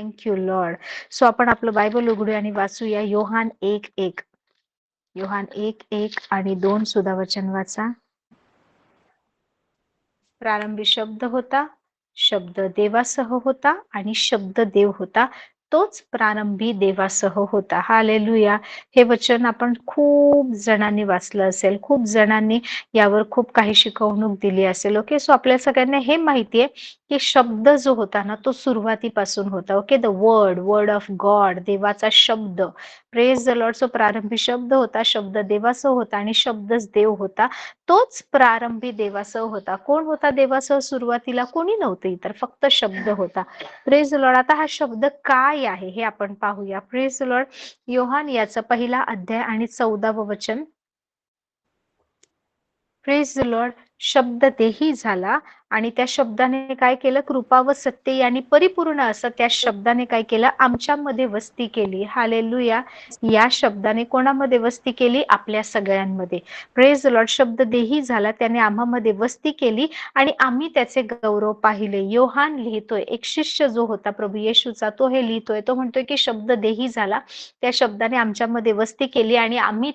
Thank you Lord. So आपण आपलं Bible उघडूया आणि वाचूया योहान 1:1. योहान 1:1 आणि 2 सुद्धा वचन वाचा. प्रारंभी शब्द होता, शब्द देवासह होता आणि शब्द देव होता. तोच प्रारंभी देवासह होता. हालेलुया. हे वचन आपण खूप जणांनी वाचलं असेल, खूप जणांनी यावर खूप काही शिकवणूक दिली असेल. ओके, सो आपल्या सगळ्यांना हे माहितीये की शब्द जो होता ना तो सुरुवातीपासून होता. Okay, the word of God, देवाचा शब्द. Praise the Lord. सो प्रारंभी शब्द होता, शब्द देवासह होता आणि शब्दच देव होता. तोच प्रारंभी देवासह होता. कोण होता देवासह सुरुवातीला? कोणी नव्हतं इतर, फक्त शब्द होता. Praise the Lord. आता हा शब्द काय आहे हे आपण पाहूया. Praise the Lord. योहान याचा 1 अध्याय आणि 14वं वचन. Praise the Lord. शब्द देही झाला आणि त्या शब्दाने काय केलं? कृपा व सत्य यांनी परिपूर्ण असं त्या शब्दाने काय केलं? आमच्यामध्ये वस्ती केली. हालेलुया. या शब्दाने कोणामध्ये वस्ती केली? आपल्या सगळ्यांमध्ये. Praise the Lord. शब्द देही झाला, त्याने आम्हामध्ये वस्ती केली आणि आम्ही त्याचे गौरव पाहिले. योहान लिहितोय, एक शिष्य जो होता प्रभू येशूचा, तो हे लिहितोय. तो म्हणतोय की शब्द देही झाला, त्या शब्दाने आमच्यामध्ये वस्ती केली आणि आम्ही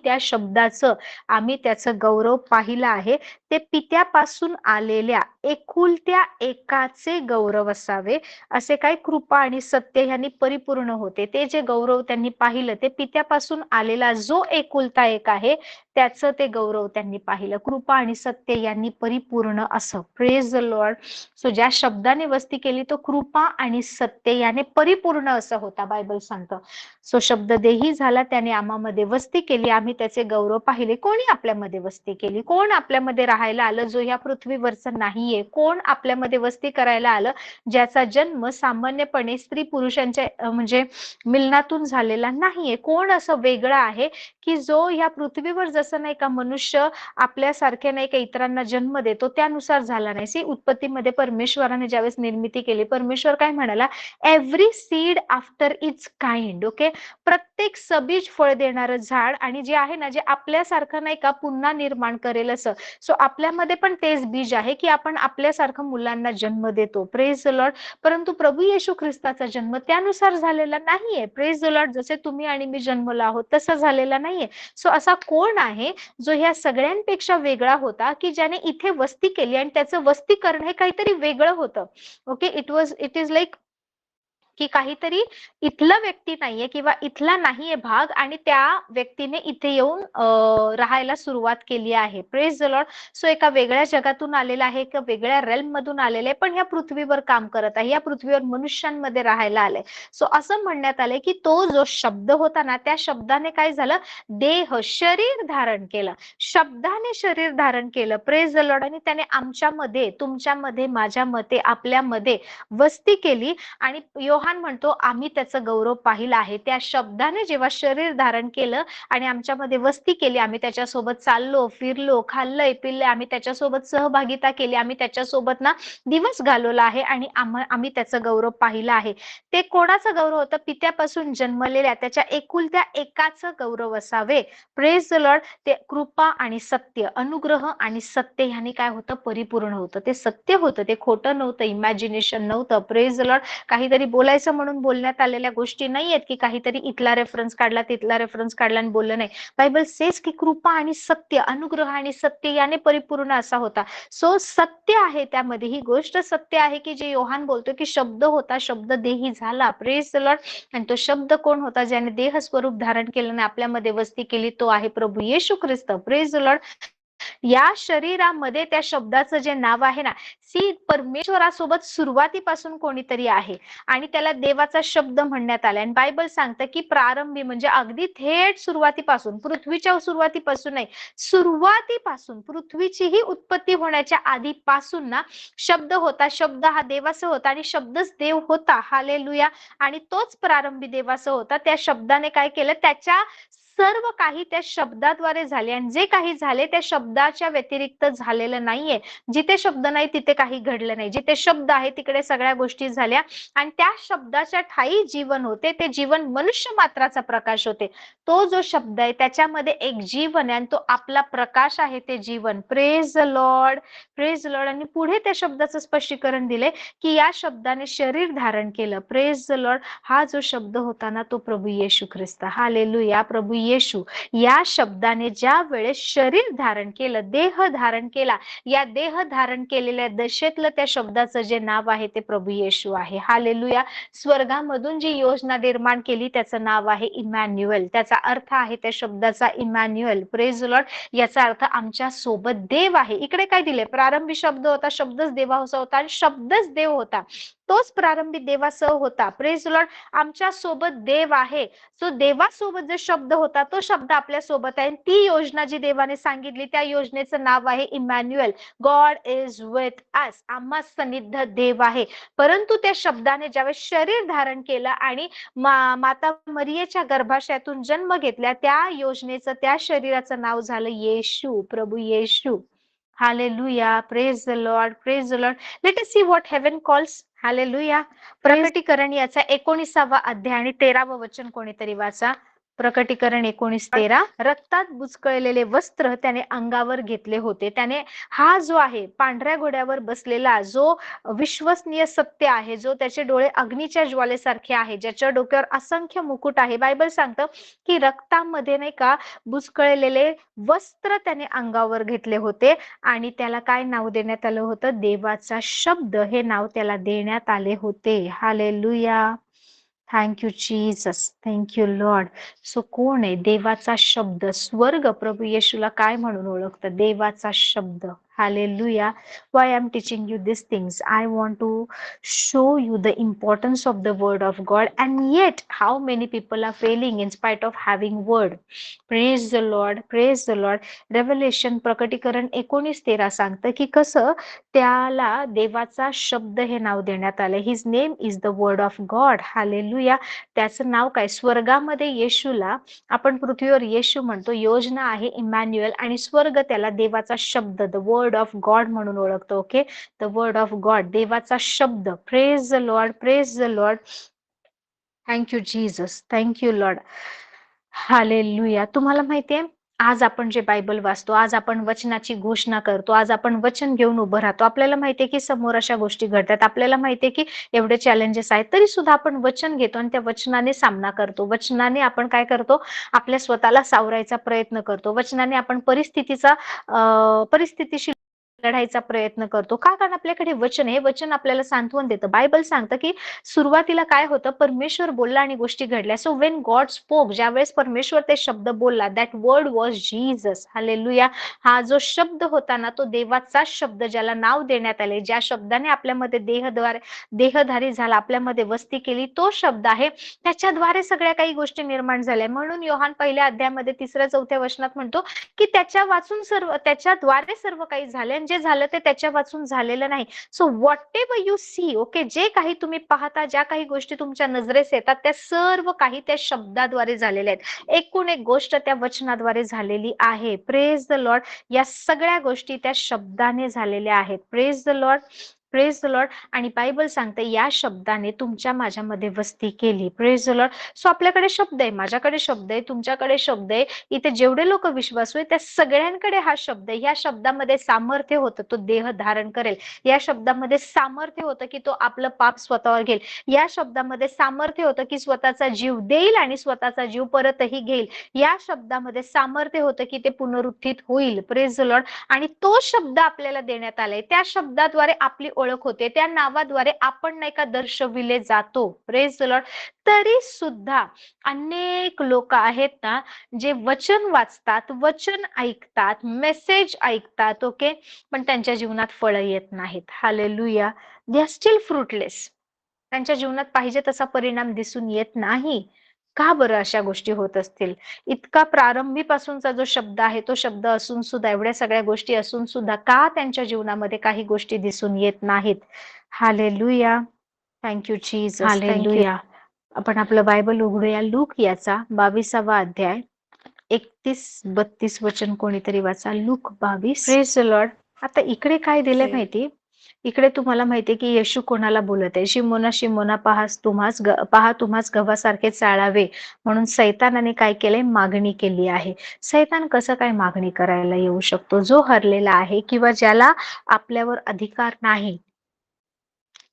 त्याचं गौरव पाहिलं आहे. ते पित्यापासून आलेल्या एकुलत्या एकाचे गौरव असावे. असे काय? कृपा आणि सत्य ह्यांनी परिपूर्ण होते. ते जे गौरव त्यांनी पाहिलं ते पित्यापासून आलेला जो एकुलता एक आहे त्याचं ते गौरव त्यांनी पाहिलं. कृपा आणि सत्य यांनी परिपूर्ण असं. Praise the Lord. सो ज्या शब्दाने वस्ती केली तो कृपा आणि सत्य याने परिपूर्ण असं होता, बायबल सांगतं. सो शब्द देही झाला, त्याने आम्हामध्ये वस्ती केली, आम्ही त्याचे गौरव पाहिले. कोणी आपल्यामध्ये वस्ती केली? कोण आपल्यामध्ये राहायला आलं जो ह्या पृथ्वीवरचं नाहीये? कोण आपल्यामध्ये वस्ती करायला आलं ज्याचा जन्म सामान्यपणे स्त्री पुरुषांच्या म्हणजे मिलनातून झालेला नाहीये? कोण असं वेगळं आहे की जो ह्या पृथ्वीवर जसं नाही का मनुष्य आपल्यासारखे नाही का इतरांना जन्म देतो त्यानुसार झाला नाही? सी उत्पत्तीमध्ये परमेश्वराने ज्यावेळेस निर्मिती केली, परमेश्वर काय म्हणाला? Every seed after it's kind. Okay, प्रत्येक सबीज फळ देणारं झाड आणि जे आहे ना, जे आपल्यासारखं नाही का पुन्हा निर्माण करेल असं. सो आपल्यामध्ये पण तेच बीज आहे की आपण आपल्यासारखं मुलांना जन्म देतो. Praise the Lord. परंतु प्रभू येशू ख्रिस्ताचा जन्म त्यानुसार झालेला नाहीये. Praise the Lord. जसे तुम्ही आणि मी जन्मलो आहोत तसा झालेला नाहीये. सो असा कोण आहे जो ह्या सगळ्यांपेक्षा वेगळा होता की ज्याने इथे वस्ती केली आणि त्याचं वस्ती करणं हे काहीतरी वेगळं होतं? ओके, इट इज लाईक की काहीतरी इथला व्यक्ती नाहीये किंवा इथला नाहीये भाग आणि त्या व्यक्तीने इथे येऊन राहायला सुरुवात केली आहे. Praise the Lord. सो एका वेगळ्या जगातून आलेला आहे, एका वेगळ्या रेल्म मधून आलेले पण ह्या पृथ्वीवर काम करत आहे, या पृथ्वीवर मनुष्यांमध्ये राहायला आले. सो असं म्हणण्यात आलंय की तो जो शब्द होता ना, त्या शब्दाने काय झालं? देह, शरीर धारण केलं. शब्दाने शरीर धारण केलं. Praise the Lord. आणि त्याने आमच्यामध्ये, तुमच्यामध्ये, माझ्यामध्ये, आपल्यामध्ये वस्ती केली आणि योहान म्हणतो आम्ही त्याचं गौरव पाहिला आहे. त्या शब्दाने जेव्हा शरीर धारण केलं आणि आमच्यामध्ये वस्ती केली, आम्ही त्याच्यासोबत चाललो, फिरलो, खाल्लंय, पिल्लंय, आम्ही त्याच्यासोबत सहभागिता केली, आम्ही त्याच्यासोबत ना दिवस घालवला आहे आणि आम्ही त्याचं गौरव पाहिलं आहे. ते कोणाचं गौरव होतं? पित्यापासून जन्मलेल्या त्याच्या एकुलत्या एकाचं गौरव असावे. Praise the Lord. ते कृपा आणि सत्य, अनुग्रह आणि सत्य ह्याने काय होतं? परिपूर्ण होतं. ते सत्य होतं, ते खोटं नव्हतं, इमॅजिनेशन नव्हतं. Praise the Lord. काहीतरी बोलायचं म्हणून बोलण्यात आलेल्या गोष्टी नाहीयेत की काहीतरी इथला रेफरन्स काढला, तिथला रेफरन्स काढला आणि बोललं नाही. बायबल सेज की कृपा आणि सत्य, अनुग्रह आणि सत्य याने परिपूर्ण असा होता. सो सत्य आहे त्यामध्ये. ही गोष्ट सत्य आहे की जे योहान बोलतो की शब्द होता, शब्द देही झाला. Praise the Lord. आणि तो शब्द कोण होता? ज्याने देह स्वरूप धारण केलं आणि आपल्यामध्ये वस्ती केली, तो आहे प्रभू Yeshu Christ. Praise the Lord. या शरीरामध्ये त्या शब्दाचं जे नाव आहे ना, सी परमेश्वरासोबत सुरुवातीपासून कोणीतरी आहे आणि त्याला देवाचा शब्द म्हणण्यात आला. आणि बायबल सांगतं की प्रारंभी म्हणजे अगदी थेट सुरुवातीपासून, पृथ्वीच्या सुरुवातीपासून नाही, सुरुवातीपासून पृथ्वीचीही उत्पत्ती होण्याच्या आधीपासून ना शब्द होता. शब्द हा देवाचा होता आणि शब्दच देव होता. हालेलुया. आणि तोच प्रारंभी देवाचा होता. त्या शब्दाने काय केलं? त्याच्या सर्व काही त्या शब्दाद्वारे झाले आणि जे काही झाले त्या शब्दाच्या व्यतिरिक्त झालेलं नाहीये. जिथे शब्द नाही तिथे काही घडलं नाही. जिथे शब्द आहे तिकडे सगळ्या गोष्टी झाल्या आणि त्या शब्दाच्या ठायी जीवन होते. ते जीवन मनुष्य मात्राचा प्रकाश होते. तो जो शब्द आहे त्याच्यामध्ये एक जीवन आहे आणि तो आपला प्रकाश आहे ते जीवन. Praise the Lord, praise the Lord. आणि पुढे त्या शब्दाचं स्पष्टीकरण दिले की या शब्दाने शरीर धारण केलं. Praise the Lord. हा जो शब्द होता ना तो प्रभू येशू ख्रिस्त. हालेलुया. प्रभू येशू या शब्दाने ज्या वेळेस शरीर धारण केलं, देह धारण केला, या देह धारण केलेल्या दशेतलं त्या शब्दाचं जे नाव आहे ते प्रभू येशू आहे. हालेलुया. स्वर्गामधून जी योजना निर्माण केली त्याचं नाव आहे इमॅन्युअल. त्याचा अर्थ आहे त्या शब्दाचा इमॅन्युअल. Praise the Lord. याचा अर्थ आमच्या सोबत देव आहे. इकडे काय दिले? प्रारंभी शब्द होता, शब्दच देवाचा होता आणि शब्दच देव होता. तोच प्रारंभी देवासह होता. Praise the Lord. आमच्या सोबत देव आहे. सो देवासोबत जो शब्द होता तो शब्द आपल्या सोबत आहे. ती योजना जी देवाने सांगितली त्या योजनेचं नाव आहे Emmanuel. God is with us. आम्हा सन्निध देव आहे. परंतु त्या शब्दाने ज्यावेळेस शरीर धारण केलं आणि माता मरियेच्या गर्भाशयातून जन्म घेतला, त्या योजनेचं, त्या शरीराचं नाव झालं येशू. प्रभू Yeshu. Hallelujah. Praise the Lord, praise the Lord. Let us see what heaven calls. Hallelujah. प्रकटीकरण याचा 19वा अध्याय आणि 13वं वचन कोणीतरी वाचा. प्रकटीकरण 19:13. रक्तात बुचकळलेले वस्त्र त्याने अंगावर घेतले होते. त्याने हा जो आहे पांढऱ्या घोड्यावर बसलेला, जो विश्वसनीय सत्य आहे, जो त्याचे डोळे अग्नीच्या ज्वालेसारखे आहे, ज्याच्या डोक्यावर असंख्य मुकुट आहे. बायबल सांगतं की रक्तामध्ये नाही का बुचकळलेले वस्त्र त्याने अंगावर घेतले होते आणि त्याला काय नाव देण्यात आलं होतं? देवाचा शब्द हे नाव त्याला देण्यात आले होते. Hallelujah. Thank you Jesus. Thank you Lord. So कोण आहे? देवाचा शब्द. स्वर्ग प्रभू येशूला काय म्हणून ओळखतं? देवाचा शब्द. Hallelujah. Why I'm teaching you these things? I want to show you the importance of the word of God, and yet how many people are failing in spite of having word. Praise the Lord. Praise the Lord. Revelation प्रकटीकरण 19:13 सांगतं की कसं त्याला देवाचा शब्द हे नाव देण्यात आले. His name is the word of God. Hallelujah. त्याचं नाव काय? स्वर्गामध्ये येशूला आपण पृथ्वीवर येशू म्हणतो. योजना आहे इमॅन्युअल आणि स्वर्ग त्याला देवाचा शब्द, द वर्ड ऑफ गॉड म्हणून ओळखतो. Okay. The word of God, देवाचा शब्द. Praise the Lord, praise the Lord. Thank you Jesus. Thank you Lord. Hallelujah. तुम्हाला माहितीये आज आपण जे बायबल वाचतो, आज आपण वचनाची घोषणा करतो, आज आपण वचन घेऊन उभं राहतो. आपल्याला माहितीये की समोर अशा गोष्टी घडतात, आपल्याला माहितीये की एवढे चॅलेंजेस आहेत, तरी सुद्धा आपण वचन घेतो आणि त्या वचनाने सामना करतो. वचनाने आपण काय करतो? आपल्या स्वतःला सावरायचा प्रयत्न करतो. वचनाने आपण परिस्थितीशी लढायचा प्रयत्न करतो. का? कारण आपल्याकडे वचन आहे. वचन आपल्याला सांत्वन देतं. बायबल सांगतं की सुरुवातीला काय होतं? परमेश्वर बोलला आणि गोष्टी घडल्या. सो वेन गॉड स्पोक, ज्यावेळेस परमेश्वर ते शब्द बोलला, that word was Jesus. Hallelujah. हा जो शब्द होता ना तो देवाचा शब्द, ज्याला नाव देण्यात आले, ज्या शब्दाने आपल्यामध्ये देहधारी झाला, आपल्यामध्ये वस्ती केली, तो शब्द आहे. त्याच्याद्वारे सगळ्या काही गोष्टी निर्माण झाल्या. म्हणून योहान पहिल्या अध्यायामध्ये 3-4 वचनात म्हणतो की त्याच्याद्वारे सर्व काही झाले, जे झालं ते त्याच्या वाचून झालेलं नाही. So whatever you see, okay, जे काही तुम्ही पाहता, ज्या काही गोष्टी तुमच्या नजरेस येतात, त्या सर्व काही त्या शब्दाद्वारे झालेल्या आहेत. एकूण एक गोष्ट त्या वचनाद्वारे झालेली आहे. Praise the Lord. या सगळ्या गोष्टी त्या शब्दाने झालेल्या आहेत. Praise the Lord, praise the Lord. आणि बायबल सांगते या शब्दाने तुमच्या माझ्यामध्ये वस्ती केली. Praise the Lord. सो आपल्याकडे शब्द आहे, माझ्याकडे शब्द आहे, तुमच्याकडे शब्द आहे, इथे जेवढे लोक विश्वासू आहेत त्या सगळ्यांकडे हा शब्द आहे. या शब्दामध्ये सामर्थ्य होतं, तो देह धारण करेल. या शब्दामध्ये सामर्थ्य होतं की तो आपलं पाप स्वतःवर घेईल. या शब्दामध्ये सामर्थ्य होतं की स्वतःचा जीव देईल आणि स्वतःचा जीव परतही घेईल. या शब्दामध्ये सामर्थ्य होतं की ते पुनरुत्थित होईल. Praise the Lord. आणि तो शब्द आपल्याला देण्यात आलाय. त्या शब्दाद्वारे आपली ओळख होते, त्या नावाद्वारे आपण नाही का दर्शविले जातो. Praise the Lord. तरी सुद्धा अनेक लोक आहेत ना जे वचन वाचतात, वचन ऐकतात, मेसेज ऐकतात, ओके, पण त्यांच्या जीवनात फळं येत नाहीत. Hallelujah. They are still fruitless. त्यांच्या जीवनात पाहिजे तसा परिणाम दिसून येत नाही. का बरं अशा गोष्टी होत असतील? इतका प्रारंभीपासूनचा जो शब्द आहे तो शब्द असून सुद्धा, एवढ्या सगळ्या गोष्टी असून सुद्धा का त्यांच्या जीवनामध्ये काही गोष्टी दिसून येत नाहीत? हालेलुया. Thank you Jesus. थँक्यू. आपण आपलं बायबल उघडूया. लूक याचा 22वा अध्याय 31-32 वचन कोणीतरी वाचा. लूक 22. Praise the Lord. आता इकडे काय दिलंय माहिती? इकडे तुम्हाला माहितीये की येशू कोणाला बोलत आहे? शिमोना, शिमोना, पहा तुम्हास गव्हासारखे चाळावे म्हणून सैतानाने काय केलंय? मागणी केली आहे. सैतान कसं काय मागणी करायला येऊ शकतो? जो हरलेला आहे किंवा ज्याला आपल्यावर अधिकार नाही,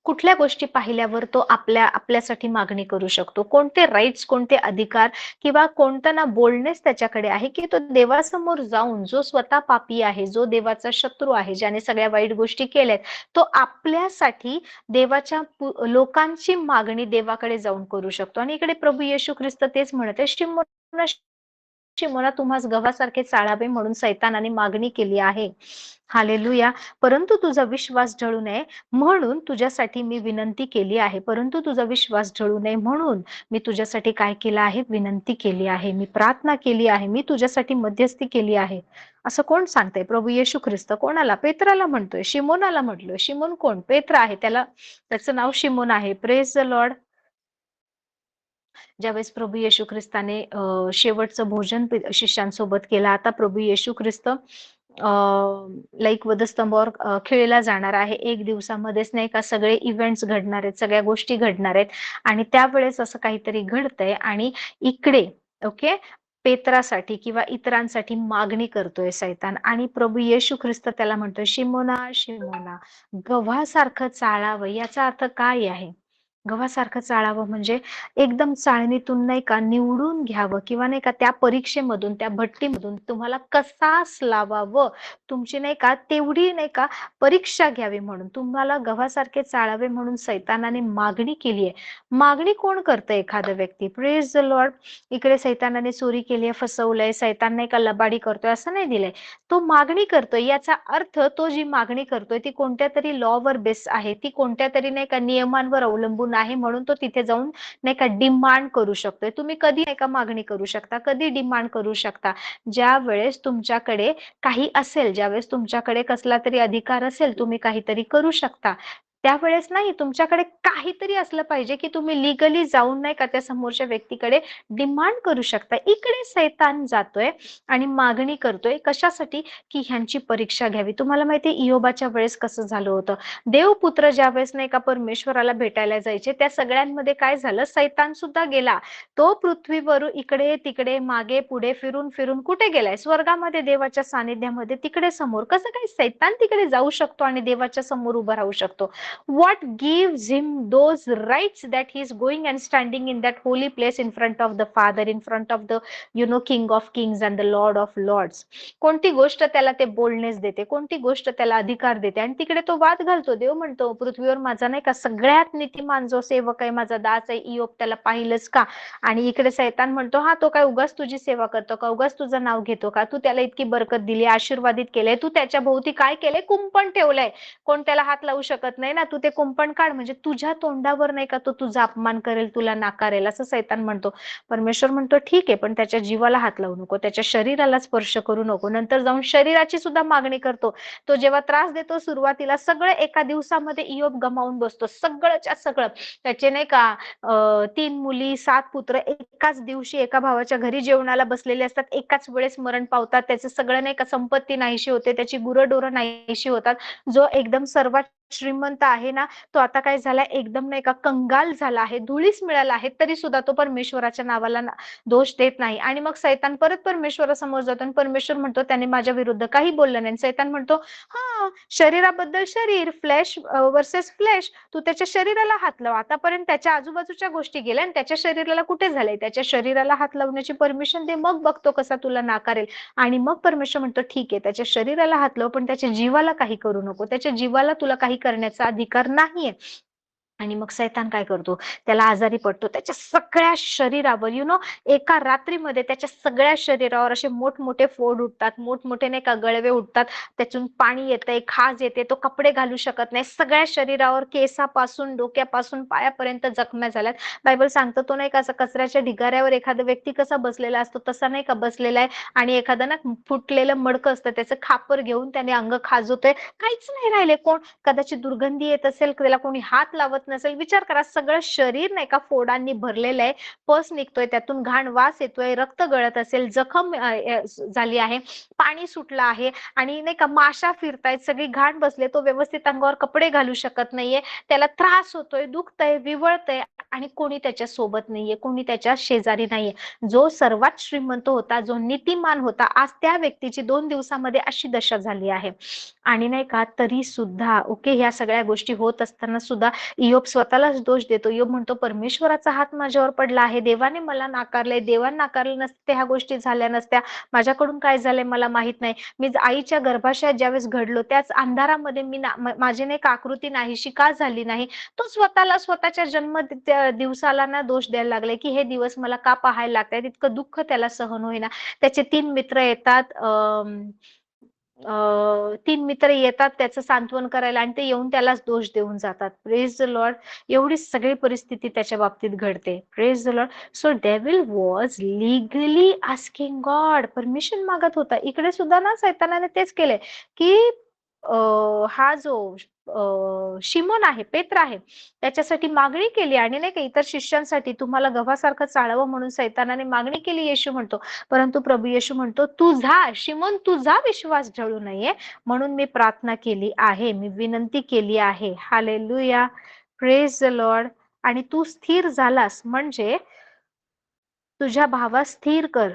कुठल्या गोष्टी पाहिल्यावर तो आपल्यासाठी मागणी करू शकतो? कोणते राईट्स, कोणते अधिकार किंवा कोणतं ना बोलणेच त्याच्याकडे आहे की तो देवासमोर जाऊन, जो स्वतः पापी आहे, जो देवाचा शत्रू आहे, ज्याने सगळ्या वाईट गोष्टी केल्यात, तो आपल्यासाठी देवाच्या लोकांची मागणी देवाकडे जाऊन करू शकतो. आणि इकडे प्रभू येशू ख्रिस्त तेच म्हणत आहे, शिमोना, शिमोना, तुम्हास गव्हासारखे चाळावे म्हणून सैतानाने मागणी केली आहे. हालेलुया. परंतु तुझा विश्वास ढळू नये म्हणून तुझ्यासाठी मी विनंती केली आहे. परंतु तुझा विश्वास ढळू नये म्हणून मी तुझ्यासाठी काय केलं आहे? विनंती केली आहे. मी प्रार्थना केली आहे. मी तुझ्यासाठी मध्यस्थी केली आहे. असं कोण सांगतंय? प्रभू येशू ख्रिस्त. कोणाला? पेत्राला म्हणतोय. शिमोनाला म्हटलोय. शिमोन कोण? पेत्र आहे. त्याचं नाव शिमोन आहे. Praise the Lord. ज्यावेळेस प्रभू येशू ख्रिस्ताने शेवटचं भोजन शिष्यांसोबत केलं. आता प्रभू येशू ख्रिस्त लाईक वधस्तंभावर खिळला जाणार आहे. 1 दिवसामध्येच नाही का सगळे इव्हेंट्स घडणार आहेत, सगळ्या गोष्टी घडणार आहेत. आणि त्यावेळेस असं काहीतरी घडतंय आणि इकडे ओके पेत्रासाठी किंवा इतरांसाठी मागणी करतोय सैतान. आणि प्रभू येशू ख्रिस्त त्याला म्हणतोय, शिमोना, शिमोना, गव्हासारखं चाळावं. याचा अर्थ काय आहे? गव्हासारखं चाळावं म्हणजे एकदम चाळणीतून नाही का निवडून घ्यावं किंवा नाही का त्या परीक्षेमधून, त्या भट्टीमधून तुम्हाला कसास लावावं, तुमची नाही का तेवढी नाही का परीक्षा घ्यावी म्हणून तुम्हाला गव्हासारखे चाळावे म्हणून सैतानाने मागणी केली आहे. मागणी कोण करतं? एखादा व्यक्ती. Praise the Lord. इकडे सैतानाने चोरी केली आहे, फसवलंय, सैतान नाही का लबाडी करतोय असं नाही दिलंय. तो मागणी करतोय. याचा अर्थ तो जी मागणी करतोय ती कोणत्या तरी लॉवर बेस आहे, ती कोणत्या तरी नाही का नियमांवर अवलंबून आहे, म्हणून तो तिथे जाऊन नाही का डिमांड करू शकतोय. तुम्ही कधी नाही का मागणी करू शकता, कधी डिमांड करू शकता? ज्या वेळेस तुमच्याकडे काही असेल, ज्यावेळेस तुमच्याकडे कसला तरी अधिकार असेल, तुम्ही काहीतरी करू शकता. त्यावेळेस नाही, तुमच्याकडे काहीतरी असलं पाहिजे की तुम्ही लिगली जाऊन नाही का त्या समोरच्या व्यक्तीकडे डिमांड करू शकता. इकडे सैतान जातोय आणि मागणी करतोय कशासाठी? की ह्यांची परीक्षा घ्यावी. तुम्हाला माहितीये इयोबाच्या वेळेस कसं झालं होतं? देवपुत्र ज्यावेळेस नाही का परमेश्वराला भेटायला जायचे, त्या सगळ्यांमध्ये काय झालं? सैतान सुद्धा गेला. तो पृथ्वीवर इकडे तिकडे मागे पुढे फिरून फिरून कुठे गेलाय? स्वर्गामध्ये देवाच्या सानिध्यामध्ये, तिकडे समोर. कसं काय सैतान तिकडे जाऊ शकतो आणि देवाच्या समोर उभा राहू शकतो? What gives him those rights that he is going and standing in that holy place in front of the Father, in front of the King of Kings and the Lord of Lords? कोणती गोष्ट त्याला ते बोलणेच देते? कोणती गोष्ट त्याला अधिकार देते? आणि तिकडे तो वाद घालतो. देव म्हणतो पृथ्वीवर माझा नाही का सगळ्यात नीतिमान जो सेवक आहे, माझा दास आहे इयोब, त्याला पाहिलंच का? आणि इकडे सैतान म्हणतो, हा तो काय उगाच तुझी सेवा करतो का? उगाच तुझं नाव घेतो का? तू त्याला इतकी बरकत दिली, आशीर्वादित केलंय, तू त्याच्या भोवती काय केलंय? कुंपण ठेवलंय. कोण त्याला हात लावू शकत नाही ना. तू ते कुंपण काढ, म्हणजे तुझ्या तोंडावर नाही का तो तुझा अपमान करेल, तुला नाकारेल, असं सैतान म्हणतो. परमेश्वर म्हणतो ठीक आहे, पण त्याच्या जीवाला हात लावू नको, त्याच्या शरीराला स्पर्श करू नको. नंतर जाऊन शरीराची सुद्धा मागणी करतो. तो जेव्हा त्रास देतो सुरुवातीला, सगळं एका दिवसामध्ये इयोब गमावून बसतो, सगळंच्या सगळं. त्याचे नाही का 3 मुली 7 पुत्र एकाच दिवशी एका भावाच्या घरी जेवणाला बसलेले असतात, एकाच वेळेस मरण पावतात. त्याचे सगळं नाही का संपत्ती नाहीशी होते, त्याची गुरंढोरं नाहीशी होतात. जो एकदम सर्वात श्रीमंत आहे ना, तो आता काय झाला, एकदम नाही का कंगाल झाला आहे, धुळीस मिळाला आहे, तरी सुद्धा तो परमेश्वराच्या नावाला दोष देत नाही. आणि मग सैतान परत परमेश्वरासमोर जातो आणि परमेश्वर म्हणतो त्याने माझ्या विरुद्ध काही बोललं नाही. सैतान म्हणतो हा, शरीराबद्दल शरीर, फ्लॅश वर्सेस फ्लॅश, तू त्याच्या शरीराला हात लाव. आतापर्यंत त्याच्या आजूबाजूच्या गोष्टी गेल्या आणि त्याच्या शरीराला कुठे झालंय? त्याच्या शरीराला हात लावण्याची परमिशन दे, मग बघतो कसा तुला नाकारेल. आणि मग परमेश्वर म्हणतो ठीक आहे, त्याच्या शरीराला हात लाव, पण त्याच्या जीवाला काही करू नको, त्याच्या जीवाला तुला काही करण्याचा अधिकार नाहीये. आणि मग सैतान काय करतो? त्याला आजारी पडतो. त्याच्या सगळ्या शरीरावर एका रात्रीमध्ये त्याच्या सगळ्या शरीरावर असे मोठमोठे फोड उठतात, मोठमोठे नाही का गळवे उठतात, त्यातून पाणी येतंय, खाज येते, तो कपडे घालू शकत नाही. सगळ्या शरीरावर केसापासून डोक्यापासून पायापर्यंत जखम्या झाल्यात. बायबल सांगतो तो नाही का असं कचऱ्याच्या ढिगाऱ्यावर एखादा व्यक्ती कसा बसलेला असतो तसा नाही का बसलेला आहे. आणि एखादं ना फुटलेलं मडकं असतं, त्याचं खापर घेऊन त्याने अंग खाजवतोय. काहीच नाही राहिले. कोण कदाचित दुर्गंधी येत असेल, त्याला कोणी हात लावत नसेल, विचार करा सगळं शरीर नाही का फोडांनी भरलेलं आहे, पस निघतोय त्यातून, घाण वास येतोय, रक्त गळत असेल, जखम झाली आहे, पाणी सुटलं आहे आणि नाही का माशा फिरतायत, सगळी घाण बसले, तो व्यवस्थित अंगावर कपडे घालू शकत नाहीये, त्याला त्रास होतोय, दुखतय, विवळतय आणि कोणी त्याच्या सोबत नाहीये, कोणी त्याच्या शेजारी नाहीये. जो सर्वात श्रीमंत होता, जो नीतिमान होता, आज त्या व्यक्तीची 2 दिवसामध्ये अशी दशा झाली आहे. आणि नाही का तरी सुद्धा ओके, ह्या सगळ्या गोष्टी होत असताना सुद्धा इयोब स्वतःलाच दोष देतो. इयोब म्हणतो परमेश्वराचा हात माझ्यावर पडला आहे, देवाने मला नाकारलंय, देवाने नाकारलं नसते ह्या गोष्टी झाल्या नसत्या, माझ्याकडून काय झालंय मला माहित नाही, मी आईच्या गर्भाशयात ज्यावेळेस घडलो त्याच अंधारामध्ये मी माझी नाही का आकृती नाहीशी का झाली नाही. तो स्वतःला स्वतःच्या जन्म दिवसाला ना दोष द्यायला लागलाय की हे दिवस मला का पाहायला लागतात, इतकं दुःख त्याला सहन होईना. त्याचे 3 मित्र येतात, 3 मित्र येतात त्याचं सांत्वन करायला आणि ते येऊन त्यालाच दोष देऊन जातात. Praise the Lord. एवढी सगळी परिस्थिती त्याच्या बाबतीत घडते. Praise the Lord. So devil was legally asking God, permission मागत होता. इकडे सुद्धा ना सैतानाने तेच केलंय की हा जो शिमोन आहे, पेत्र आहे, त्याच्यासाठी मागणी केली आणि नाही का इतर शिष्यांसाठी तुम्हाला गव्हासारखं चाळावं म्हणून सैतानाने मागणी केली. येशू म्हणतो, परंतु प्रभू येशू म्हणतो तुझा शिमोन तुझा विश्वास ढळू नये म्हणून मी प्रार्थना केली आहे, मी विनंती केली आहे. Hallelujah, praise the Lord. आणि तू स्थिर झालास म्हणजे तुझ्या भावास स्थिर कर.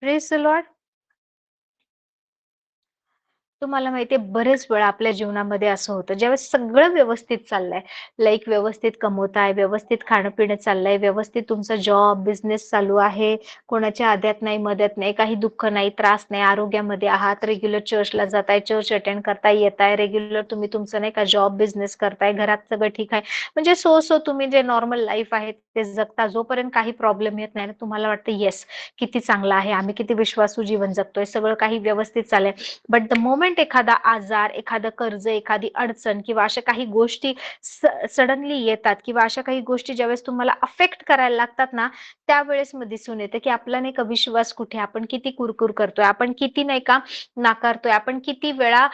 Praise the Lord. तुम्हाला माहितीये बरेच वेळा आपल्या जीवनामध्ये असं होतं ज्यावेळेस सगळं व्यवस्थित चाललंय, लाईक व्यवस्थित कमवताय, व्यवस्थित खाणं पिणं चाललंय, व्यवस्थित तुमचा जॉब बिझनेस चालू आहे, कोणाच्या आद्यात नाही मदत नाही, काही दुःख नाही, त्रास नाही, आरोग्यामध्ये आहात, रेग्युलर चर्चला जाताय, चर्च अटेंड करताय, येताय रेग्युलर, तुम्ही तुमचं नाही का जॉब बिझनेस करताय, घरात सगळं ठीक आहे, म्हणजे सो तुम्ही जे नॉर्मल लाईफ आहे ते जगता, जोपर्यंत काही प्रॉब्लेम येत नाही तुम्हाला वाटतं येस किती चांगलं आहे, आम्ही किती विश्वासू जीवन जगतोय, सगळं काही व्यवस्थित चाललंय. बट द मोमेंट एखादा आजार, एखादं कर्ज, एखादी अडचण किंवा अशा काही गोष्टी सडनली येतात किंवा अशा काही गोष्टी ज्यावेळेस तुम्हाला अफेक्ट करायला लागतात ना, त्यावेळेस मग दिसून येते की आपला नाही का विश्वास कुठे, आपण किती कुरकुर करतोय, आपण किती नाही का नाकारतोय, आपण किती वेळा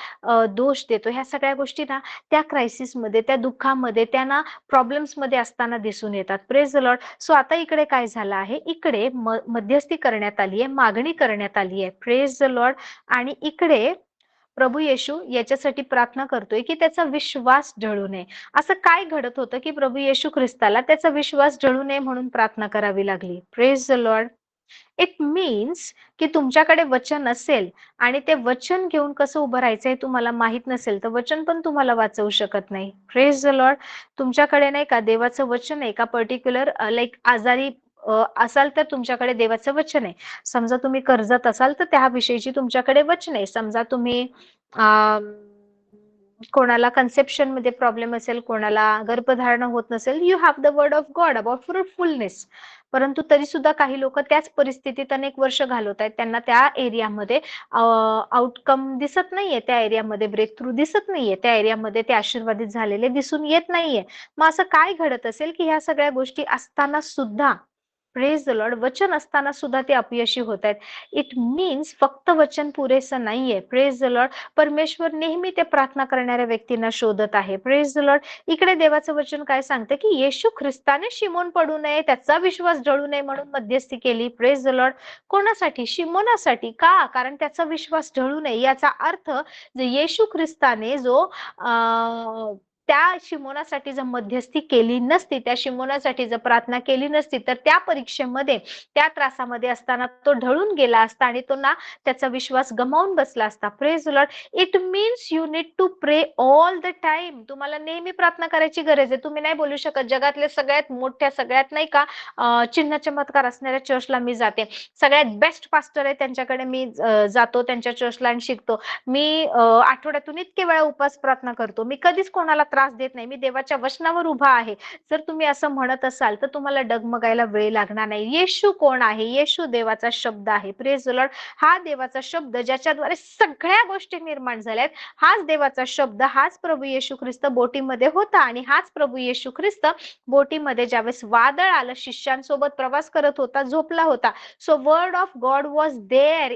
दोष देतो. ह्या सगळ्या गोष्टी ना त्या क्रायसिसमध्ये, त्या दुःखामध्ये, त्या ना प्रॉब्लेम्समध्ये असताना दिसून येतात. Praise the Lord. सो आता इकडे काय झालं आहे, इकडे मध्यस्थी करण्यात आली आहे, मागणी करण्यात आली आहे. Praise the Lord. आणि इकडे प्रभू येशू याच्यासाठी प्रार्थना करतोय की त्याचा विश्वास ढळू नये. असं काय घडत होतं की प्रभू येशू ख्रिस्ताला त्याचा विश्वास ढळू नये म्हणून प्रार्थना करावी लागली. Praise the Lord. It means की तुमच्याकडे वचन असेल आणि ते वचन घेऊन कसं उभं राहायचं हे तुम्हाला माहित नसेल तर वचन पण तुम्हाला वाचवू शकत नाही. Praise the Lord. तुमच्याकडे नाही का देवाचं वचन आहे का पर्टिक्युलर लाईक आजारी असाल तर तुमच्याकडे देवाचं वचन आहे. समजा तुम्ही कर्जात असाल तर त्याविषयीची तुमच्याकडे वचन आहे. समजा तुम्ही कोणाला कन्सेप्शन मध्ये प्रॉब्लेम असेल, कोणाला गर्भधारण होत नसेल, you have the word of God about fruitfulness. परंतु तरी सुद्धा काही लोक त्याच परिस्थितीत अनेक वर्ष घालवत आहेत, त्यांना त्या एरियामध्ये आउटकम दिसत नाहीये, त्या एरियामध्ये ब्रेक थ्रू दिसत नाहीये, त्या एरियामध्ये ते आशीर्वादित झालेले दिसून येत नाहीये. मग असं काय घडत असेल की ह्या सगळ्या गोष्टी असताना सुद्धा, प्रेज द लॉर्ड, वचन असताना सुद्धा ते अपयशी होत आहेत. इट मीन्स फक्त वचन पुरेसं नाहीये. Praise the Lord. परमेश्वर नेहमी ते प्रार्थना करणाऱ्या व्यक्तींना शोधत आहे. Praise the Lord. इकडे देवाचं वचन काय सांगते की येशू ख्रिस्ताने शिमोन पडू नये, त्याचा विश्वास ढळू नये म्हणून मध्यस्थी केली. Praise the Lord. कोणासाठी? शिमोनासाठी. का? कारण त्याचा विश्वास ढळू नये. याचा अर्थ येशू ख्रिस्ताने जो त्या शिमोनासाठी जर मध्यस्थी केली नसती, त्या शिमोनासाठी जर प्रार्थना केली नसती तर त्या परीक्षेमध्ये, त्या त्रासामध्ये असताना तो ढळून गेला असता आणि तो ना त्याचा विश्वास गमावून बसला असता. Praise the Lord. It means you need to pray all the time. तुम्हाला नेहमी प्रार्थना करायची गरज आहे. तुम्ही नाही बोलू शकत जगातले सगळ्यात मोठ्या, सगळ्यात नाही का चिन्ह चमत्कार असणाऱ्या चर्चला मी जाते, सगळ्यात बेस्ट पास्टर आहे त्यांच्याकडे मी जातो, त्यांच्या चर्चला आणि शिकतो, मी आठवड्यातून इतके वेळा उपास प्रार्थना करतो, मी कधीच कोणाला त्रास देत नाही, मी देवाच्या वचनावर उभा आहे. जर तुम्ही असं म्हणत असाल तर तुम्हाला डगमगायला वेळ लागणार नाही. येशू कोण आहे? येशू देवाचा शब्द आहे. Praise the Lord. हा देवाचा शब्द ज्याच्याद्वारे सगळ्या गोष्टी निर्माण झाल्यात, हाच देवाचा शब्द, हाच प्रभू येशू ख्रिस्त बोटीमध्ये होता आणि हाच प्रभू येशू ख्रिस्त बोटीमध्ये ज्यावेळेस वादळ आलं, शिष्यांसोबत प्रवास करत होता, झोपला होता. So word of God was there.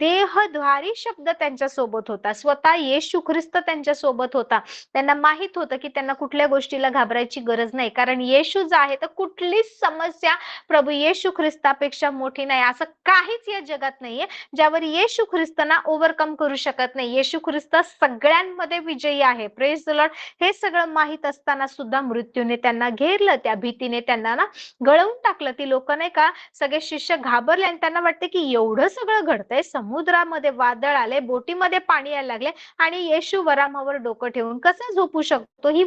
देहद्वारी शब्द त्यांच्या सोबत होता, स्वतः येशू ख्रिस्त त्यांच्या सोबत होता. त्यांना माहित होतं की त्यांना कुठल्या गोष्टीला घाबरायची गरज नाही, कारण येशू जो आहे तर कुठलीच समस्या प्रभू येशू ख्रिस्तापेक्षा मोठी नाही. असं काहीच या जगात नाहीये ज्यावर येशू ख्रिस्तांना ओव्हरकम करू शकत नाही. येशू ख्रिस्त सगळ्यांमध्ये विजयी आहे. Praise the Lord. हे सगळं माहित असताना सुद्धा मृत्यूने त्यांना घेरलं, त्या भीतीने त्यांना ना गळवून टाकलं. ती लोक नाही का, सगळे शिष्य घाबरले आणि त्यांना वाटते की एवढं सगळं घडतंय, समुद्रामध्ये वादळ आले, बोटीमध्ये पाणी यायला लागले आणि येशू वरामावर डोकं ठेवून कसा झोपू शकतो? He